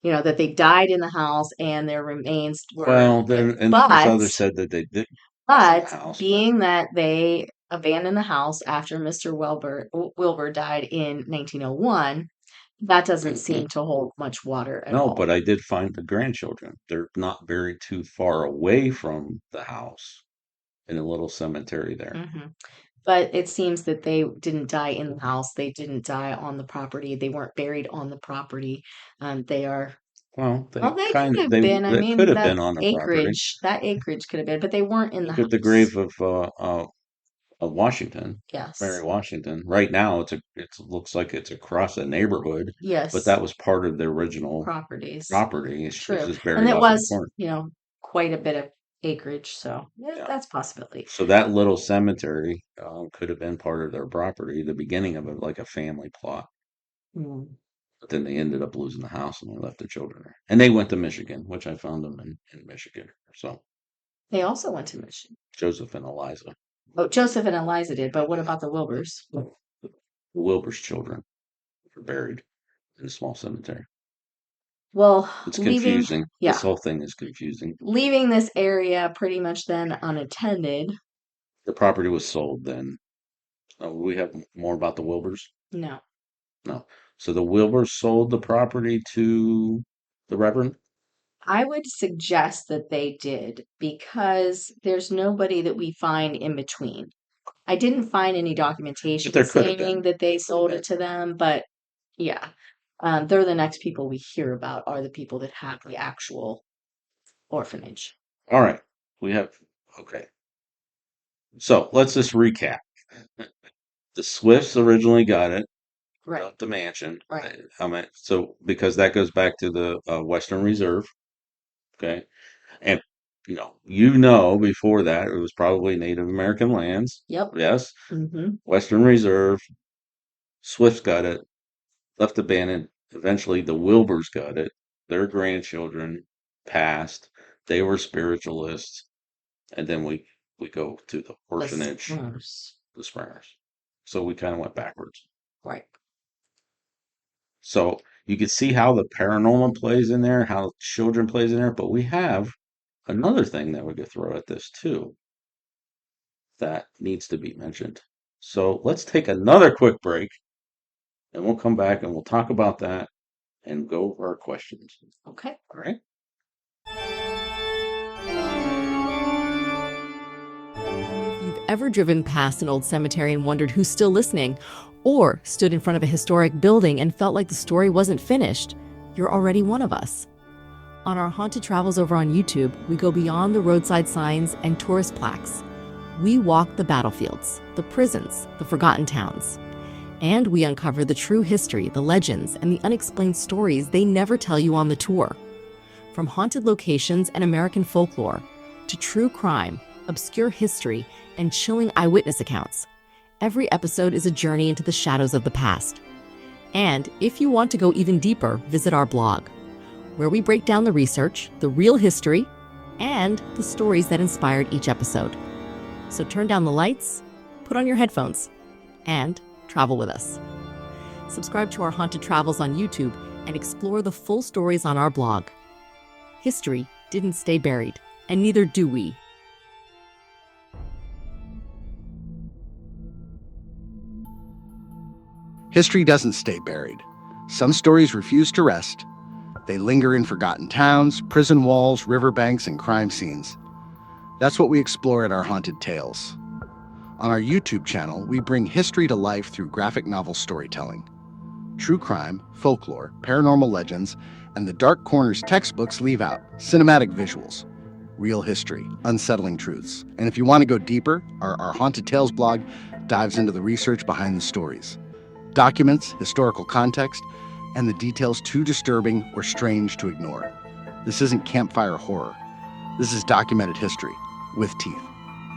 that they died in the house and their remains were, Well, and there's but, others said that they didn't die in the but house, but being that they abandoned the house after Mr. Wilbur died in 1901, that doesn't seem to hold much water at no, all. but I did find the grandchildren. They're not very too far away from the house in a little cemetery there. Hmm. But it seems that they didn't die in the house. They didn't die on the property. They weren't buried on the property. They are, Well, well, they could have been. I they could mean, have been on the property. that acreage could have been, but they weren't in the Look at the house. grave of Washington, Mary Yes. Washington. Right now, it looks like it's across a neighborhood, but Yes. that was part of the original Properties. property. It's True. just And buried it off in the was, corner. quite a bit of acreage. So yeah, Yeah. that's a possibility. So that little cemetery could have been part of their property, the beginning of it, like a family plot. Mm. But then they ended up losing the house and they left the children there. And they went to Michigan, which I found them in Michigan. So They also went to Michigan. Joseph and Eliza, Oh, Joseph and Eliza did, but what about the Wilburs? the Wilbur's children, were buried in a small cemetery. Well, It's confusing. yeah, This whole thing is confusing. leaving this area pretty much then unattended. The property was sold then. We have more about the Wilburs? No. No. So the Wilburs sold the property to the Reverend? I would suggest that they did because there's nobody that we find in between. I didn't find any But documentation there could have saying been. that they Could have sold been. it to them, but yeah, they're the next people we hear about are the people that have the actual orphanage. All right. We have, okay. So let's just recap. The Swifts originally got it, Right, got the mansion. right. I mean, so because that goes back to the Western Reserve, okay? And before that it was probably Native American lands. Yep. Yes. Mm-hmm. Western Reserve, Swifts got it, left abandoned. Eventually the Wilburs got it. Their grandchildren passed. They were spiritualists. And then we go to the orphanage, the Springers. So we kind of went backwards. Right. So you can see how the paranormal plays in there, how children plays in there, but we have another thing that we could throw at this too that needs to be mentioned. So let's take another quick break and we'll come back and we'll talk about that and go over our questions. Okay. All right. If you've ever driven past an old cemetery and wondered who's still listening, or stood in front of a historic building and felt like the story wasn't finished, you're already one of us. On our Haunted Travels over on YouTube, we go beyond the roadside signs and tourist plaques. We walk the battlefields, the prisons, the forgotten towns. And we uncover the true history, the legends, and the unexplained stories they never tell you on the tour. From haunted locations and American folklore, to true crime, obscure history, and chilling eyewitness accounts, every episode is a journey into the shadows of the past. And if you want to go even deeper, visit our blog, where we break down the research, the real history, and the stories that inspired each episode. So turn down the lights, put on your headphones, and travel with us. Subscribe to our Haunted Travels on YouTube and explore the full stories on our blog. History didn't stay buried, and neither do we. History doesn't stay buried. Some stories refuse to rest. They linger in forgotten towns, prison walls, riverbanks, and crime scenes. That's what we explore at our Haunted Tales. On our YouTube channel, we bring history to life through graphic novel storytelling. True crime, folklore, paranormal legends, and the dark corners textbooks leave out cinematic visuals, real history, unsettling truths. And if you want to go deeper, our Haunted Tales blog dives into the research behind the stories, documents historical context, and the details too disturbing or strange to ignore. This isn't campfire horror. This is documented history with teeth.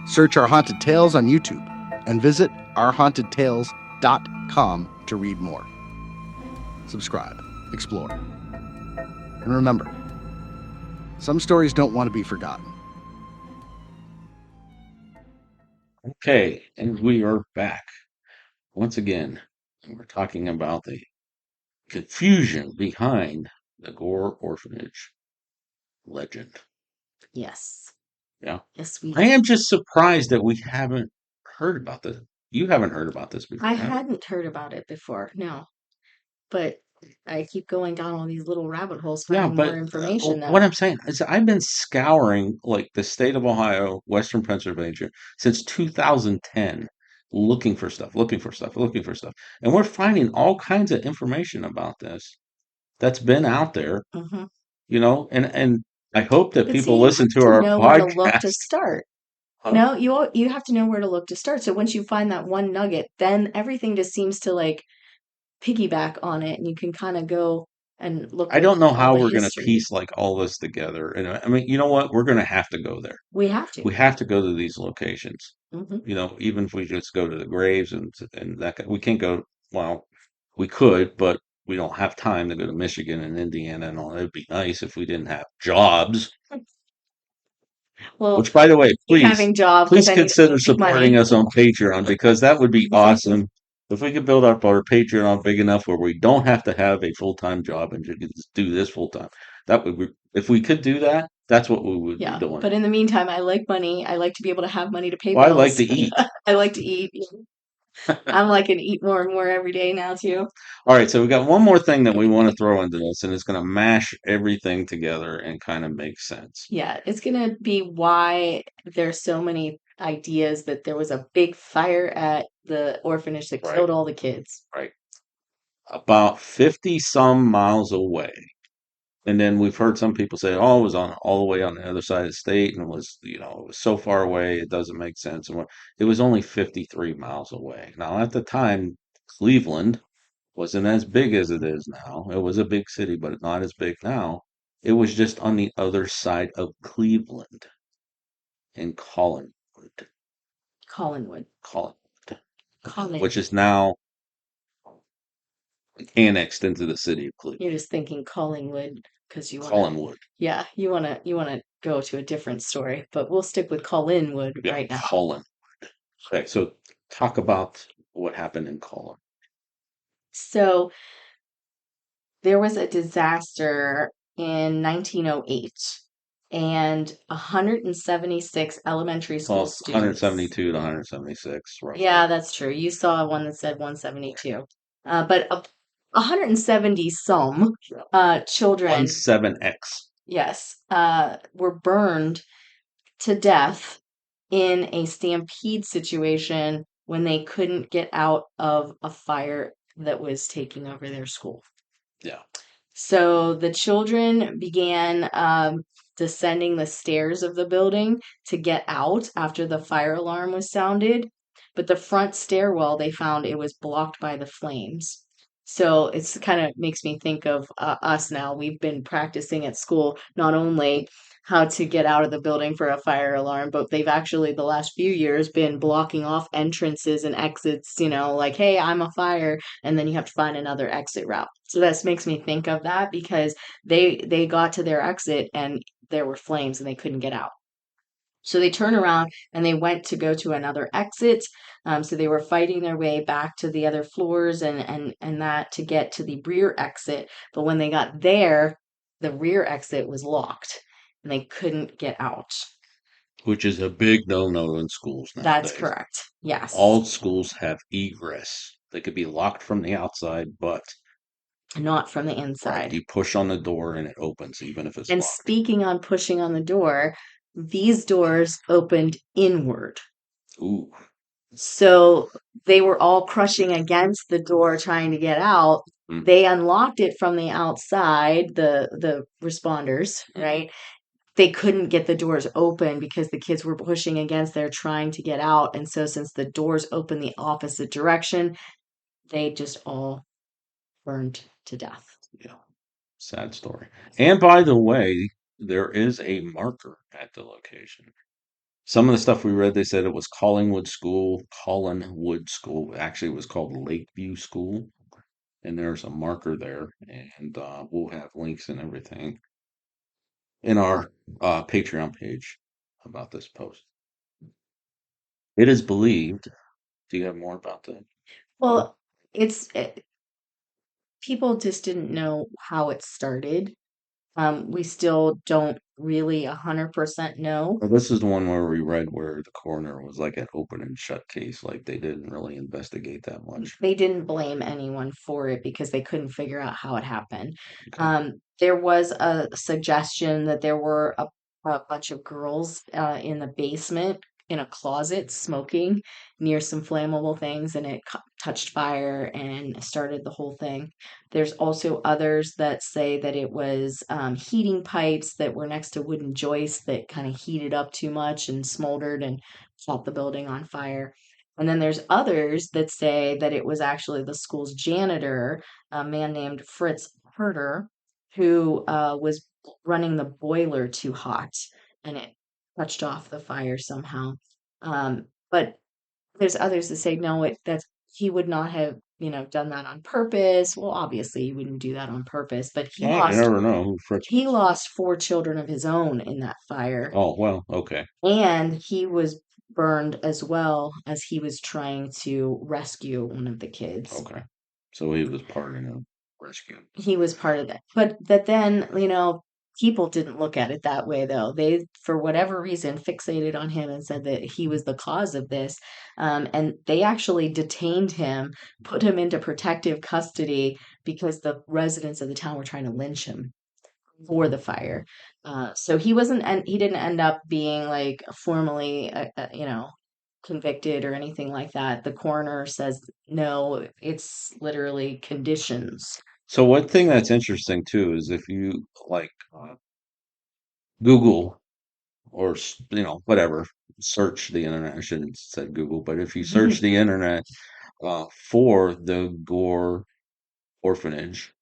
Search Our Haunted Tales on YouTube and visit ourhauntedtales.com to read more. Subscribe, explore, and remember, some stories don't want to be forgotten. Okay, and we are back once again. We're talking about the confusion behind the Gore Orphanage legend. Yes. Yeah. Yes, we I am just surprised that we haven't heard about this. You haven't heard about this before. I have you? hadn't heard about it before, no. But I keep going down all these little rabbit holes Yeah, finding but more information what now. I'm saying is I've been scouring like the state of Ohio, Western Pennsylvania since 2010, looking for stuff, looking for stuff, looking for stuff. And we're finding all kinds of information about this that's been out there, Hmm. and I hope that But people see, you listen have to to our know where to look to podcast. start. Huh? No, you have to know where to look to start. So once you find that one nugget, then everything just seems to like piggyback on it, and you can kind of go and look I at don't know all how the we're going to history. piece like all this together. And I mean, you know what? We're going to have to go there. We have to. We have to go to these locations. Hmm. Even if we just go to the graves and we can't go. Well, we could, but we don't have time to go to Michigan and Indiana and all. It'd be nice if we didn't have jobs. Well, Which, by the way, keep having jobs, but please then you don't consider make supporting money. us on Patreon because that would be awesome. If we could build up our Patreon big enough where we don't have to have a full-time job and just do this full-time, that would be, if we could do that, that's what we would be Yeah, doing. but in the meantime, I like money. I like to be able to have money to pay Well, I like bills. to eat. I like to eat. I'm liking to eat more and more every day now too. All right, so we got one more thing that we want to throw into this, and it's going to mash everything together and kind of make sense. Yeah, it's gonna be why there's so many ideas that there was a big fire at the orphanage that Right, killed all the kids. right. About 50 some miles away. And then we've heard some people say, "Oh, it was on all the way on the other side of the state, and it was so far away, it doesn't make sense." It was only 53 miles away. Now, at the time, Cleveland wasn't as big as it is now. It was a big city, but not as big now. It was just on the other side of Cleveland in Collinwood. Collinwood, Collin. which is now annexed into the city of Cleveland. You're just thinking Collingwood because Collinwood. yeah, you wanna go to a different story, but we'll stick with Collinwood Yeah, right now. Colin. Okay, so talk about what happened in Colin. So there was a disaster in 1908, and 176 elementary school Well, students. 172 to 176, roughly. Yeah, that's true. You saw one that said 172. But 170 some children, 17X. yes, were burned to death in a stampede situation when they couldn't get out of a fire that was taking over their school. Yeah. So the children began descending the stairs of the building to get out after the fire alarm was sounded. But the front stairwell, they found it was blocked by the flames. So it's kind of makes me think of us now. We've been practicing at school not only how to get out of the building for a fire alarm, but they've actually the last few years been blocking off entrances and exits, like, hey, I'm a fire, and then you have to find another exit route. So this makes me think of that because they got to their exit and there were flames and they couldn't get out. So they turned around and they went to go to another exit. So they were fighting their way back to the other floors and that to get to the rear exit. But when they got there, the rear exit was locked and they couldn't get out. Which is a big no-no in schools That's nowadays. correct. Yes. All schools have egress. They could be locked from the outside, but Not from the right, inside. you push on the door and it opens, even if it's And locked. speaking on pushing on the door, These doors opened inward. Ooh. So they were all crushing against the door trying to get out. Mm. They unlocked it from the outside, the responders, right? They couldn't get the doors open because the kids were pushing against there trying to get out. And so since the doors opened the opposite direction, they just all burned to death. Yeah. Sad story. And by the way, there is a marker at the location. Some of the stuff we read, they said it was Collingwood School. Collinwood School. Actually, it was called Lakeview School. And there's a marker there. And we'll have links and everything in our Patreon page about this post. It is believed. Do you have more about that? Well, people just didn't know how it started. We still don't really 100% know. Well, this is the one where we read where the coroner was like an open and shut case, like they didn't really investigate that much. They didn't blame anyone for it because they couldn't figure out how it happened. Okay. There was a suggestion that there were a bunch of girls in the basement in a closet smoking near some flammable things, and it touched fire and started the whole thing. There's also others that say that it was heating pipes that were next to wooden joists that kind of heated up too much and smoldered and caught the building on fire. And then there's others that say that it was actually the school's janitor, a man named Fritz Herder, who was running the boiler too hot and it touched off the fire somehow. But there's others that say no, that's he would not have, done that on purpose. Well, obviously he wouldn't do that on purpose, but Well, you never know who Fritz he was. lost four children of his own in that fire. Oh, well, okay. And he was burned as well as he was trying to rescue one of the kids. Okay. So he was part of the rescue. He was part of that. But that then, people didn't look at it that way though. They, for whatever reason, fixated on him and said that he was the cause of this. And they actually detained him, put him into protective custody because the residents of the town were trying to lynch him for the fire. So he wasn't, and he didn't end up being like formally, convicted or anything like that. The coroner says no, it's literally conditions. So one thing that's interesting too is if you like Google or whatever, search the internet. I shouldn't have said Google, but if you search the internet for the Gore Orphanage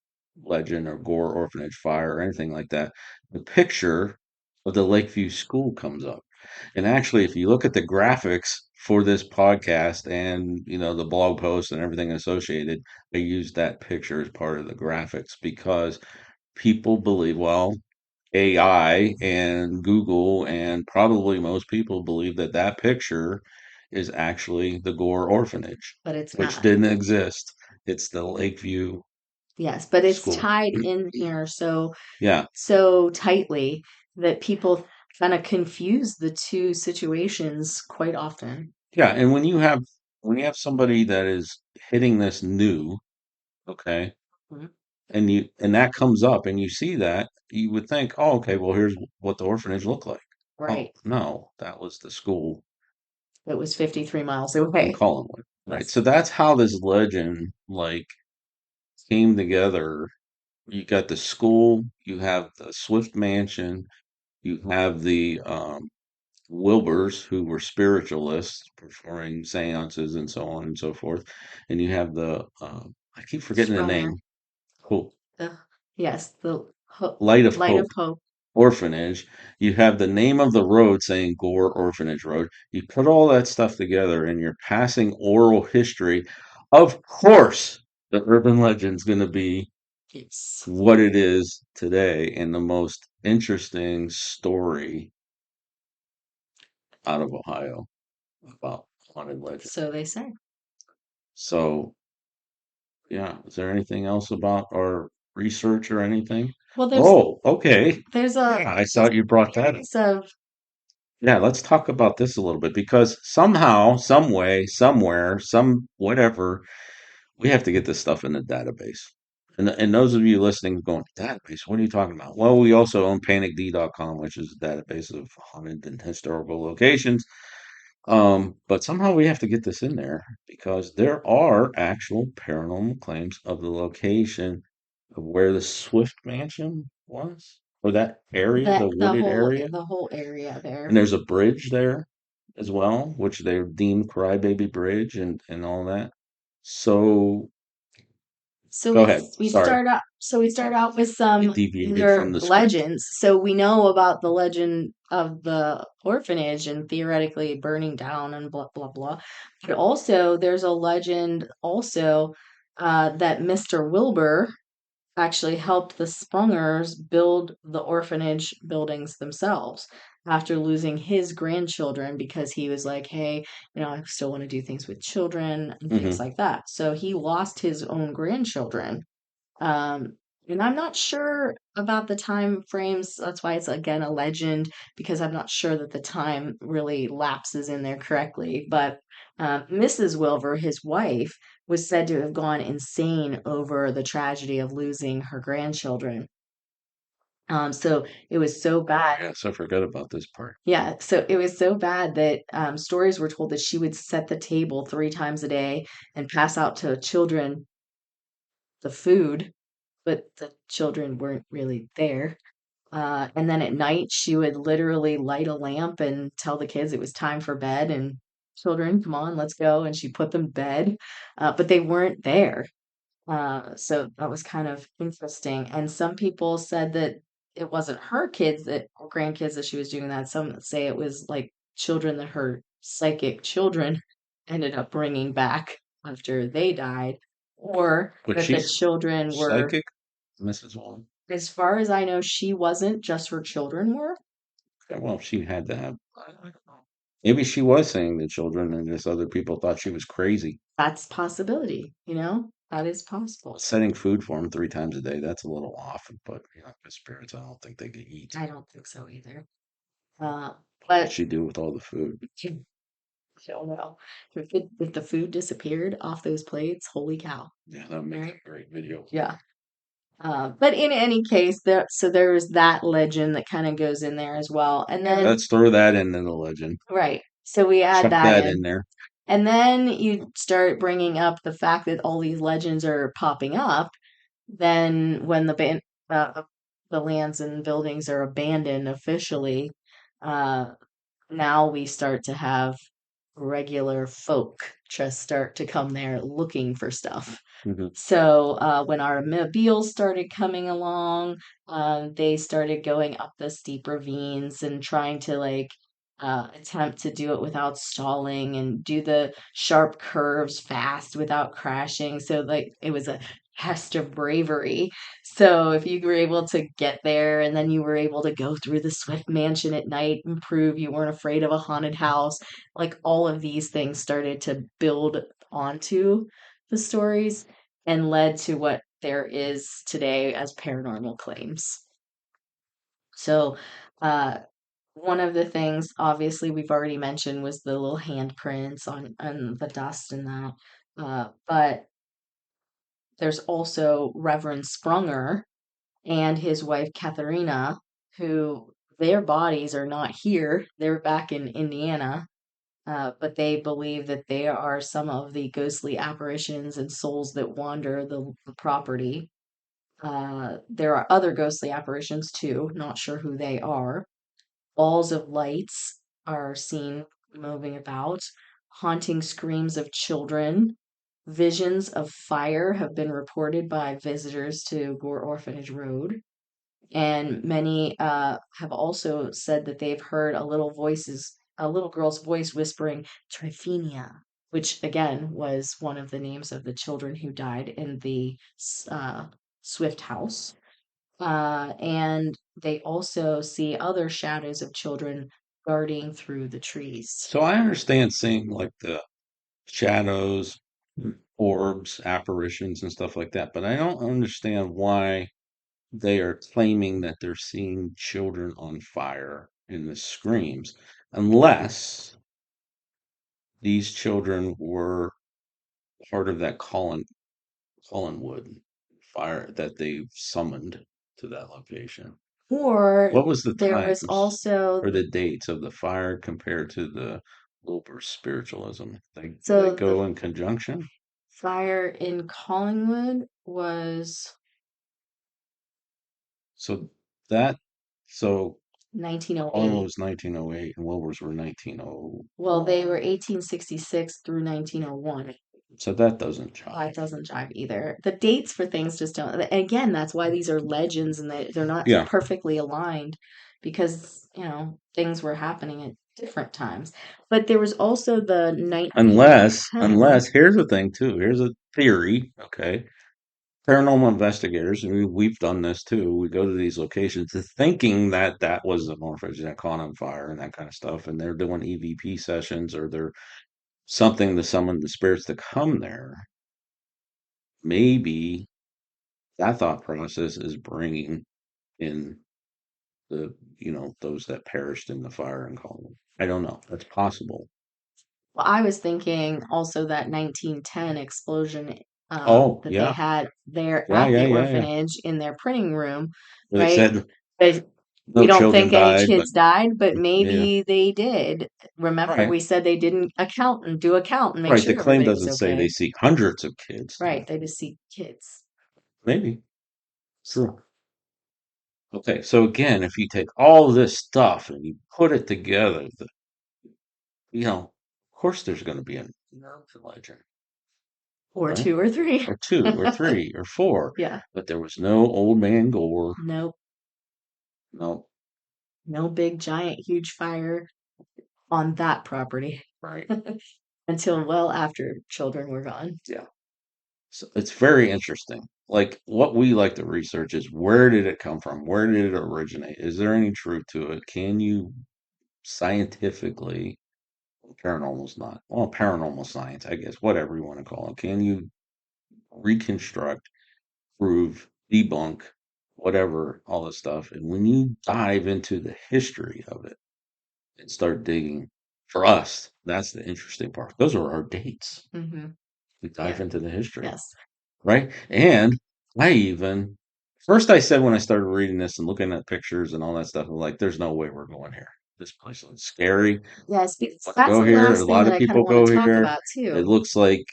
legend or Gore Orphanage fire or anything like that, the picture of the Lakeview School comes up. And actually, if you look at the graphics for this podcast and the blog post and everything associated, I used that picture as part of the graphics because people believe, well, AI and Google and probably most people believe that that picture is actually the Gore Orphanage, But it's which not. didn't exist. It's the Lakeview Yes, but it's School. tied in here Yeah. so tightly that people kind of confuse the two situations quite often. Yeah, and when you have somebody that is hitting this new, okay, Mhm. and that comes up and you see that, you would think, oh, okay, well, here's what the orphanage looked like. Oh, Right. no, that was the school It was 53 miles in away. Collinwood, right? Yes. So that's how this legend like came together. You got the school, you have the Swift Mansion, you have the Wilburs, who were spiritualists performing seances and so on and so forth, and you have the I keep forgetting the Stronger. name. Cool. Yes, the Light of Light Hope of Hope. Orphanage. You have the name of the road saying Gore Orphanage Road. You put all that stuff together and you're passing oral history. Of course, the urban legend's going to be Yes. what it is today and the most interesting story out of Ohio about haunted legend. So they say. So, yeah, is there anything else about our research or anything? Well, Oh, okay. there's Yeah, I thought you brought that up. series of Yeah, let's talk about this a little bit because somehow, some way, somewhere, some whatever, we have to get this stuff in the database. And those of you listening going, database, what are you talking about? Well, we also own panicd.com, which is a database of haunted and historical locations. But somehow we have to get this in there because there are actual paranormal claims of the location of where the Swift Mansion was, or that area, That the wooded area. the whole area And there. there's a bridge there as well, which they deem Crybaby Bridge and all that. So So go ahead. Sorry, we start out with I some deviated other from the script. legends. So we know about the legend of the orphanage and theoretically burning down and blah blah blah. But also there's a legend also that Mr. Wilbur actually helped the Sprungers build the orphanage buildings themselves after losing his grandchildren because he was like, hey, I still want to do things with children and things Hmm. like that. So he lost his own grandchildren. Um, and I'm not sure about the time frames. That's why it's again a legend because I'm not sure that the time really lapses in there correctly. But Mrs. Wilver, his wife, was said to have gone insane over the tragedy of losing her grandchildren. So it was so Oh bad. yes, I forgot about this part. Yeah, so it was so bad that stories were told that she would set the table 3 times a day and pass out to children the food, but the children weren't really there. And then at night, she would literally light a lamp and tell the kids it was time for bed and children, come on, let's go. And she put them to bed, but they weren't there. So that was kind of interesting. And some people said that it wasn't her kids that or grandkids that she was doing that. Some say it was like children that her psychic children ended up bringing back after they died, or But that the she's children were, psychic, Mrs. Wong. as far as I know, she wasn't, just her children were. Yeah, well, she had to have. I don't know. Maybe she was saying the children, and just other people thought she was crazy. That's possibility, that is possible. Setting food for them 3 times a day, that's a little off. But the spirits, I don't think they could eat. I don't think so either. Uh, What'd but she do with all the food? I don't know. If the food disappeared off those plates, holy cow. Yeah, that would make Right? a great video. Yeah. But in any case, there was that legend that kind of goes in there as well. And Yeah, then, let's throw that into the legend. right. So we add Chuck that that in. in there. And then you start bringing up the fact that all these legends are popping up. Then when the lands and buildings are abandoned officially, uh, now we start to have regular folk just start to come there looking for stuff. Hmm. So when our mobiles started coming along, they started going up the steep ravines and trying to attempt to do it without stalling and do the sharp curves fast without crashing. So like it was a test of bravery. So if you were able to get there and then you were able to go through the Swift Mansion at night and prove you weren't afraid of a haunted house, like all of these things started to build onto the stories and led to what there is today as paranormal claims. So, uh, one of the things, obviously, we've already mentioned was the little handprints on the dust and that. But there's also Reverend Sprunger and his wife Katharina, who their bodies are not here. They're back in Indiana, but they believe that they are some of the ghostly apparitions and souls that wander the property. There are other ghostly apparitions too, not sure who they are. Balls of lights are seen moving about, haunting screams of children. Visions of fire have been reported by visitors to Gore Orphanage Road. And many have also said that they've heard a little girl's voice whispering Tryphenia, which again was one of the names of the children who died in the uh, Swift house. And they also see other shadows of children darting through the trees. So I understand seeing like the shadows, orbs, apparitions, and stuff like that, but I don't understand why they are claiming that they're seeing children on fire in the screams, unless these children were part of that Collinwood fire that they summoned to that location. Or What was the there was times also or the dates of the fire compared to the Wilbur spiritualism? They so the go in conjunction? fire in Collingwood was So that so Colin 1908. was 1908 and Wilbur's were 1900. Well, they were 1866 through 1901. So that doesn't That jive. doesn't jive either. The dates for things just don't. And again, that's why these are legends and they're not Yeah. perfectly aligned because, things were happening at different times. But there was also the 1910. Unless here's the thing too. Here's a theory, okay? Paranormal investigators, and we've done this too. We go to these locations thinking that that was an orphanage that caught on fire and that kind of stuff, and they're doing EVP sessions or they're something to summon the spirits to come there. Maybe that thought process is bringing in those that perished in the fire and Colin. I don't know. That's possible. Well, I was thinking also that 1910 explosion Oh, that they yeah. had there Yeah, at yeah, the yeah, yeah. orphanage in their printing room, Where they right? said But we no don't children think any died, but kids died, but yeah. maybe they did. Remember, Right. we said they didn't do a count and make Right. The sure claim everybody was doesn't say they okay. see hundreds of kids. Right, they just see kids. Maybe. True. Okay. So again, if you take all this stuff and you put it together, of course there's going to be an urban legend, Or right? two or three. Or two or three or four. Yeah. But there was no old man Gore. Nope. No. No big giant huge fire on that property Right. until well after children were gone. Yeah. So it's very interesting. Like what we like to research is where did it come from? Where did it originate? Is there any truth to it? Can you scientifically, paranormal's not, well, paranormal science, I guess, whatever you want to call it. Can you reconstruct, prove, debunk, whatever, all this stuff? And when you dive into the history of it and start digging, for us, that's the interesting part. Those are our dates. Mm-hmm. We dive into the history. Yes. Right? And first I said when I started reading this and looking at pictures and all that stuff, I'm like, there's no way we're going here. This place looks scary. Yes, because Want to that's go the here. A last thing lot that of I kind of people want go to talk here. about It too. looks like,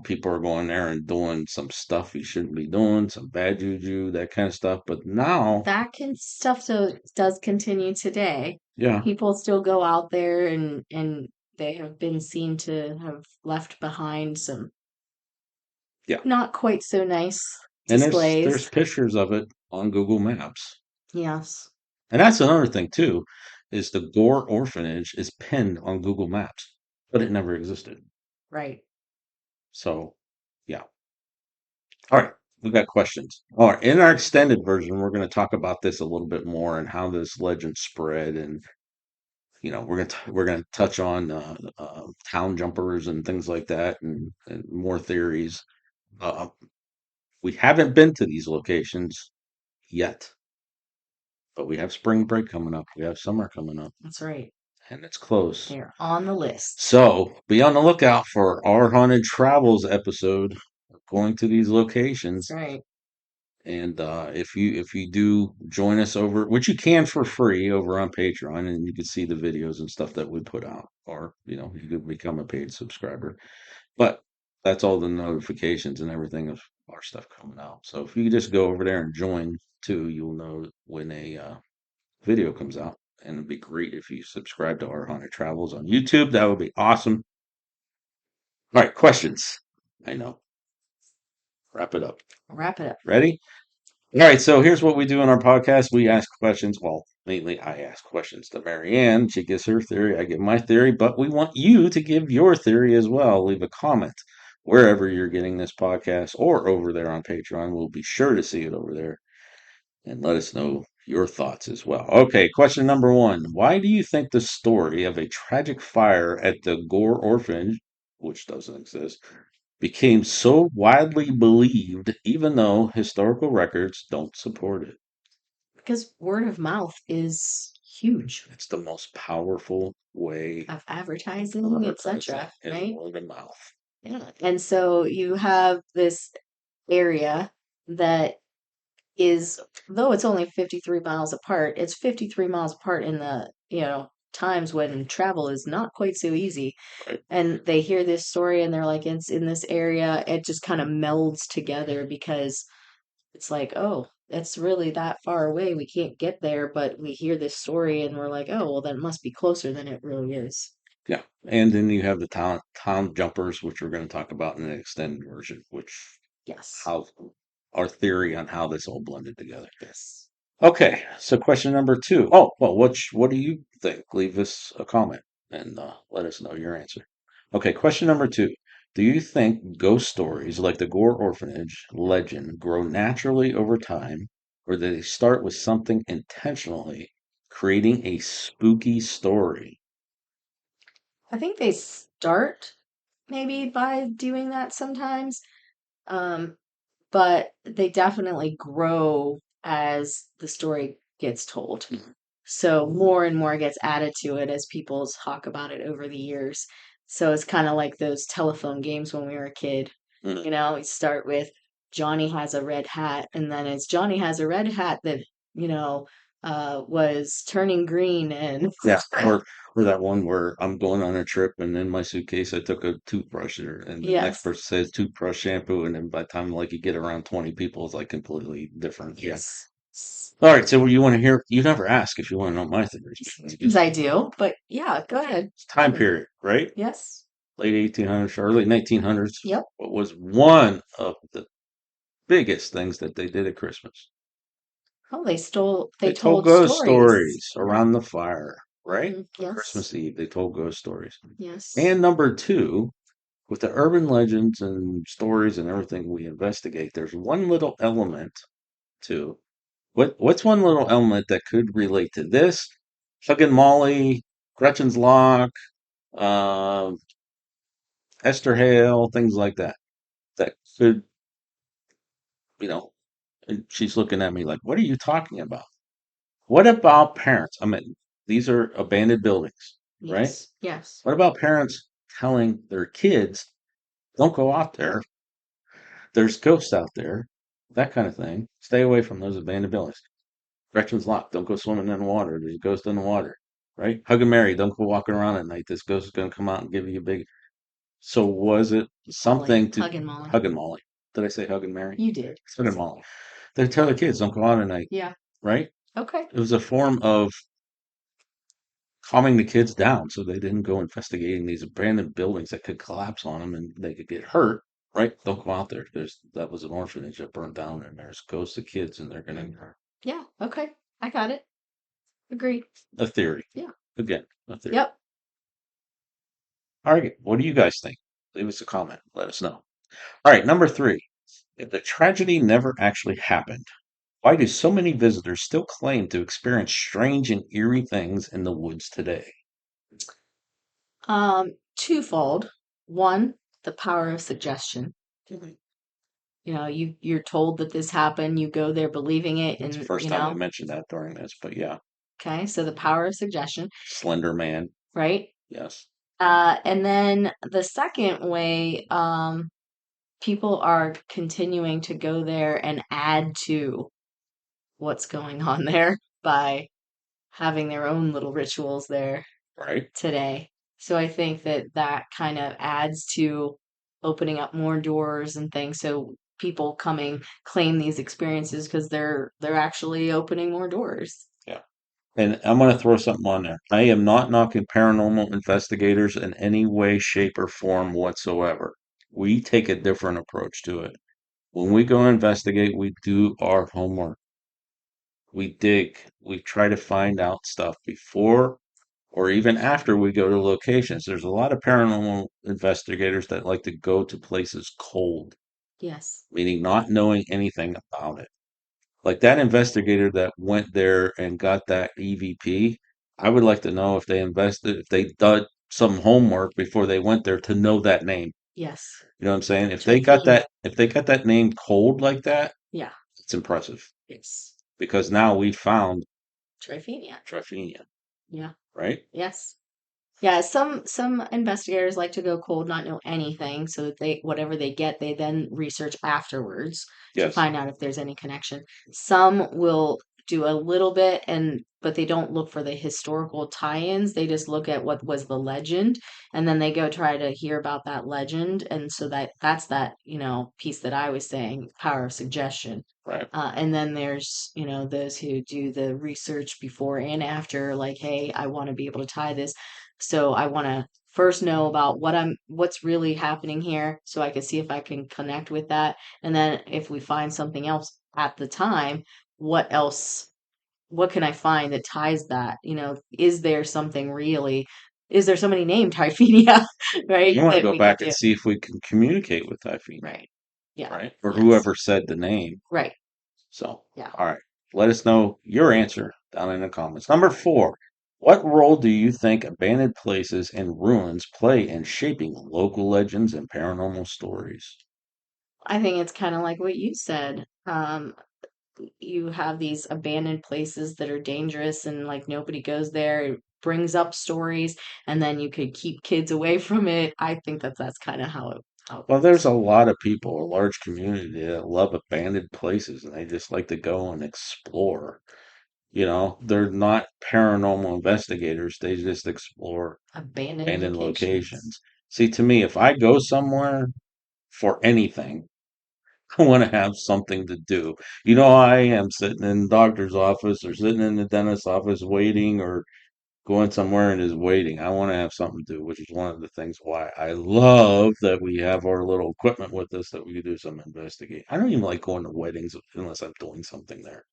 people are going there and doing some stuff you shouldn't be doing, some bad juju, that kind of stuff. But now, That stuff does continue today. yeah, People still go out there and they have been seen to have left behind some yeah. not quite so nice And there's displays. pictures of it on Google Maps. Yes. And that's another thing too, is the Gore Orphanage is pinned on Google Maps, but it never existed. Right. So, yeah. All right, we've got questions. All right, in our extended version, we're going to talk about this a little bit more and how this legend spread, and we're gonna touch on town jumpers and things like that, and more theories. Uh, we haven't been to these locations yet, but we have spring break coming up. We have summer coming up, That's right. and it's close. They're on the list. So be on the lookout for our haunted travels episode going to these locations. That's right. And if you do join us over, which you can for free over on Patreon, and you can see the videos and stuff that we put out, or you could become a paid subscriber. But that's all the notifications and everything of our stuff coming out. So if you just go over there and join too, you'll know when a video comes out. And it'd be great if you subscribe to our haunted travels on YouTube. That would be awesome. All right, questions. I know. Wrap it up. Wrap it up. Ready? All right, so here's what we do in our podcast. We ask questions. Well, mainly I ask questions to Marianne. She gives her theory. I give my theory, but we want you to give your theory as well. Leave a comment wherever you're getting this podcast or over there on Patreon. We'll be sure to see it over there and let us know your thoughts as well. Okay, question number one. Why do you think the story of a tragic fire at the Gore Orphanage, which doesn't exist, became so widely believed, even though historical records don't support it? Because word of mouth is huge It's the most powerful way of advertising, etc. is Right? word of mouth. Yeah. And so you have this area that is, though it's only 53 miles apart, it's 53 miles apart in the, times when travel is not quite so easy. Right. And they hear this story and they're like, it's in this area. It just kind of melds together because it's like, oh, it's really that far away. We can't get there, but we hear this story and we're like, oh, well, then it must be closer than it really is. Yeah. And then you have the town jumpers, which we're going to talk about in the extended version, which Yes. how our theory on how this all blended together. Yes. Okay, so question number 2. Oh, well, what do you think? Leave us a comment and let us know your answer. Okay, question number 2. Do you think ghost stories like the Gore Orphanage legend grow naturally over time, or do they start with something intentionally creating a spooky story? I think they start maybe by doing that sometimes. Um, but they definitely grow as the story gets told. Mhm. So more and more gets added to it as people talk about it over the years. So it's kind of like those telephone games when we were a kid. Mhm. We start with Johnny has a red hat, and then it's Johnny has a red hat that, was turning green and Yeah, or that one where I'm going on a trip and in my suitcase I took a toothbrush there, and the next yes. person says toothbrush shampoo, and then by the time like you get around 20 people, it's like completely different. Yeah. Yes. All right, so you want to hear? You never ask if you want to know my theories. You Because just I do, but yeah, go ahead. time period, right? Yes. Late 1800s, early 1900s. Yep. What was one of the biggest things that they did at Christmas? Oh, they They told told ghost stories. stories around the fire, right? On Yes. Christmas Eve, they told ghost stories. Yes. And number 2, with the urban legends and stories and everything we investigate, there's one little element to what's one little element that could relate to this? Chuck and Molly, Gretchen's Lock, um, Esther Hale, things like that. That could, you know, and she's looking at me like, what are you talking about? What about parents? I mean, these are abandoned buildings, right? Yes. Yes. What about parents telling their kids, don't go out there? There's ghosts out there, that kind of thing. Stay away from those abandoned buildings. Gretchen's Lock, don't go swimming in the water. There's a ghost in the water, right? Hug and Mary, don't go walking around at night. This ghost is going to come out and give you a big. So was it something to Hug and Molly. Hug and Molly? Did I say Hug and Mary? You did. Hug and Molly. They tell their kids, don't go out at night, Yeah. right? Okay. It was a form of calming the kids down so they didn't go investigating these abandoned buildings that could collapse on them and they could get hurt. Right? Don't go out there. That was an orphanage that burned down, and there's ghosts of kids, and they're gonna Yeah. Okay. I got it. Agreed. a theory. Yeah. Again, a theory. Yep. All right. What do you guys think? Leave us a comment. Let us know. All right. Number 3. If the tragedy never actually happened, why do so many visitors still claim to experience strange and eerie things in the woods today? Twofold. One, the power of suggestion. You're told that this happened, you go there believing it, It's the and first time we mentioned that during this, but yeah. okay, so the power of suggestion, Slender Man. right? Yes. And then the second way, people are continuing to go there and add to what's going on there by having their own little rituals there Right. today. So I think that kind of adds to opening up more doors and things. So people coming claim these experiences because they're actually opening more doors. Yeah. And I'm going to throw something on there. I am not knocking paranormal investigators in any way, shape, or form whatsoever. We take a different approach to it. When we go investigate, we do our homework. We dig. We try to find out stuff before or even after we go to locations. There's a lot of paranormal investigators that like to go to places cold, Yes. meaning not knowing anything about it. Like that investigator that went there and got that EVP, I would like to know if they did some homework before they went there to know that name. Yes. You know what I'm saying? Trifina. If they got that name cold like that, Yeah. it's impressive. Yes. Because now we found Trifina. Trifina, Yeah. right? Yes. Yeah, some investigators like to go cold, not know anything, so that they whatever they get, they then research afterwards to Yes. find out if there's any connection. Some will do a little bit but they don't look for the historical tie-ins. They just look at what was the legend and then they go try to hear about that legend. And so that's that, piece that I was saying, power of suggestion. Right. And then there's, those who do the research before and after, like, hey, I want to be able to tie this. So I want to first know about what's really happening here so I can see if I can connect with that. And then if we find something else at the time, what else, what can I find that ties that? Is there something really, is there somebody named Typhenia, right? You want to That go we could back and do. see if we can communicate with Typhine, Right. Yeah. right? Or Yes. whoever said the name. Right. So, Yeah. all right. Let us know your answer down in the comments. Number 4. What role do you think abandoned places and ruins play in shaping local legends and paranormal stories? I think it's kind of like what you said. You have these abandoned places that are dangerous and like nobody goes there. It brings up stories, and then you could keep kids away from it. I think that's kind of how it Well, there's works. a lot of people, a large community that love abandoned places and they just like to go and explore. They're not paranormal investigators, they just explore Abandoned abandoned locations. locations. See, to me, if I go somewhere for anything, I want to have something to do. I am sitting in the doctor's office or sitting in the dentist's office waiting or going somewhere and just waiting. I want to have something to do, which is one of the things why I love that we have our little equipment with us that we can do some investigating. I don't even like going to weddings unless I'm doing something there.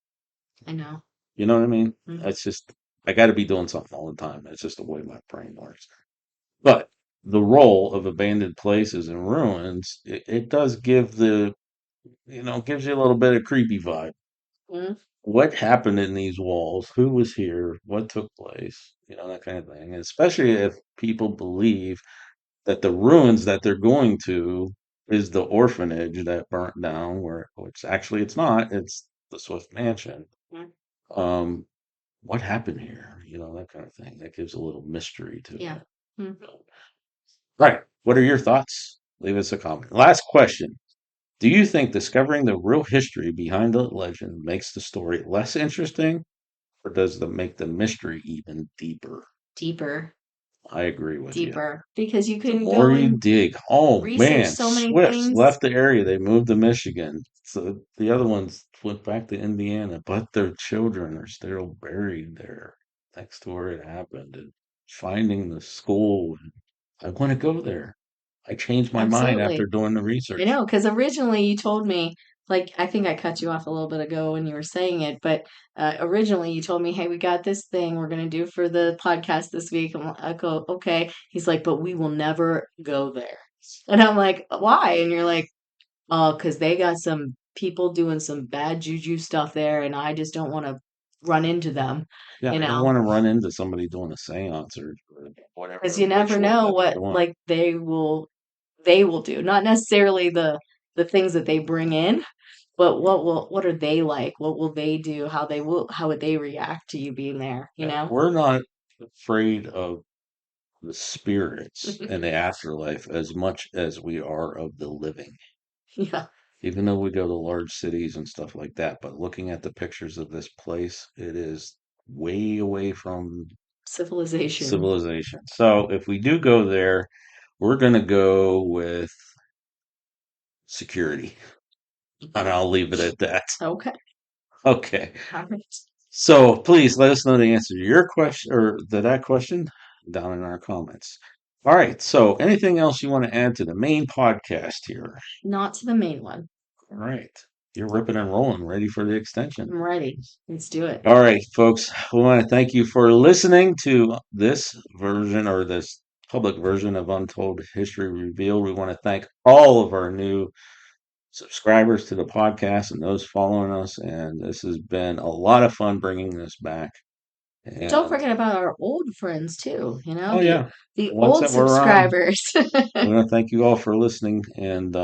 I know. You know what I mean? Mhm. It's just, I got to be doing something all the time. It's just the way my brain works. But the role of abandoned places and ruins, it does give gives you a little bit of creepy vibe. Mhm. What happened in these walls? Who was here? What took place? That kind of thing. And especially if people believe that the ruins that they're going to is the orphanage that burnt down, which actually it's not. It's the Swift Mansion. Mhm. Um, what happened here? That kind of thing. That gives a little mystery to Yeah. it. Mhm. Right. What are your thoughts? Leave us a comment. Last question. Do you think discovering the real history behind the legend makes the story less interesting, or does it make the mystery even deeper? Deeper, I agree with you. deeper, because you The can more go you and dig, oh research man, so many Swifts things. left the area. They moved to Michigan. So the other ones went back to Indiana, but their children are still buried there next to where it happened. And finding the school, I want to go there. I changed my mind after Absolutely. doing the I research. know, because originally you told me, like, I think I cut you off a little bit ago when you were saying it, but originally you told me, hey, we got this thing we're going to do for the podcast this week. I go, okay. He's like, but we will never go there. And I'm like, why? And you're like, oh, because they got some people doing some bad juju stuff there, and I just don't want to run into them, Yeah, you I don't know, want to run into somebody doing a seance or because whatever you never ritual know that they're what doing. like they will do. Not necessarily the things that they bring in, but what are they like? What will they do? How would they react to you being there, you Yeah, know? we're not afraid of the spirits and the afterlife as much as we are of the living. Yeah. Even though we go to large cities and stuff like that, but looking at the pictures of this place, it is way away from Civilization. civilization. So if we do go there, we're going to go with security. And I'll leave it at that. Okay. Okay. All right. So please let us know the answer to your question or to that question down in our comments. All right. So anything else you want to add to the main podcast here? Not to the main one. All right. You're ripping and rolling, ready for the extension. I'm ready. Let's do it. All right, folks. We want to thank you for listening to this version or this public version of Untold History Revealed. We want to thank all of our new subscribers to the podcast and those following us. And this has been a lot of fun bringing this back. Don't And forget about our old friends too, oh the yeah, the the ones old that were around. subscribers. We want to thank you all for listening. And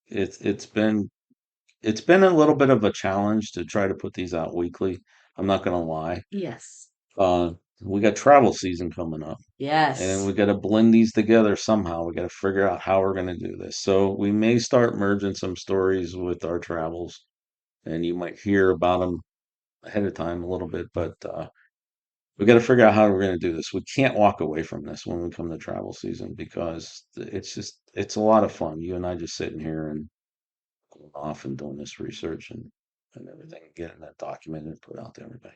it's been a little bit of a challenge to try to put these out weekly. I'm not going to lie. Yes. We got travel season coming up. Yes. And we got to blend these together somehow. We got to figure out how we're going to do this. So we may start merging some stories with our travels, and you might hear about them ahead of time a little bit. But we got to figure out how we're going to do this. We can't walk away from this when we come to travel season because it's a lot of fun. You and I just sitting here and going off and doing this research and everything, getting that documented and put out to everybody.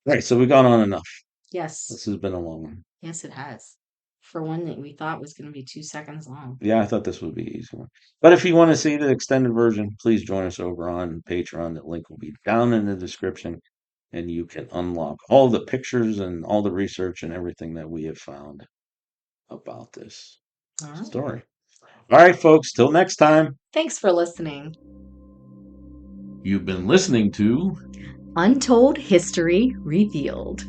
All right, so we've gone on enough. Yes. This has been a long one. Yes, it has. For one that we thought was going to be 2 seconds long. Yeah, I thought this would be an easy one. But if you want to see the extended version, please join us over on Patreon. The link will be down in the description, and you can unlock all the pictures and all the research and everything that we have found about this story. All right, folks, till next time. Thanks for listening. You've been listening to Untold History Revealed.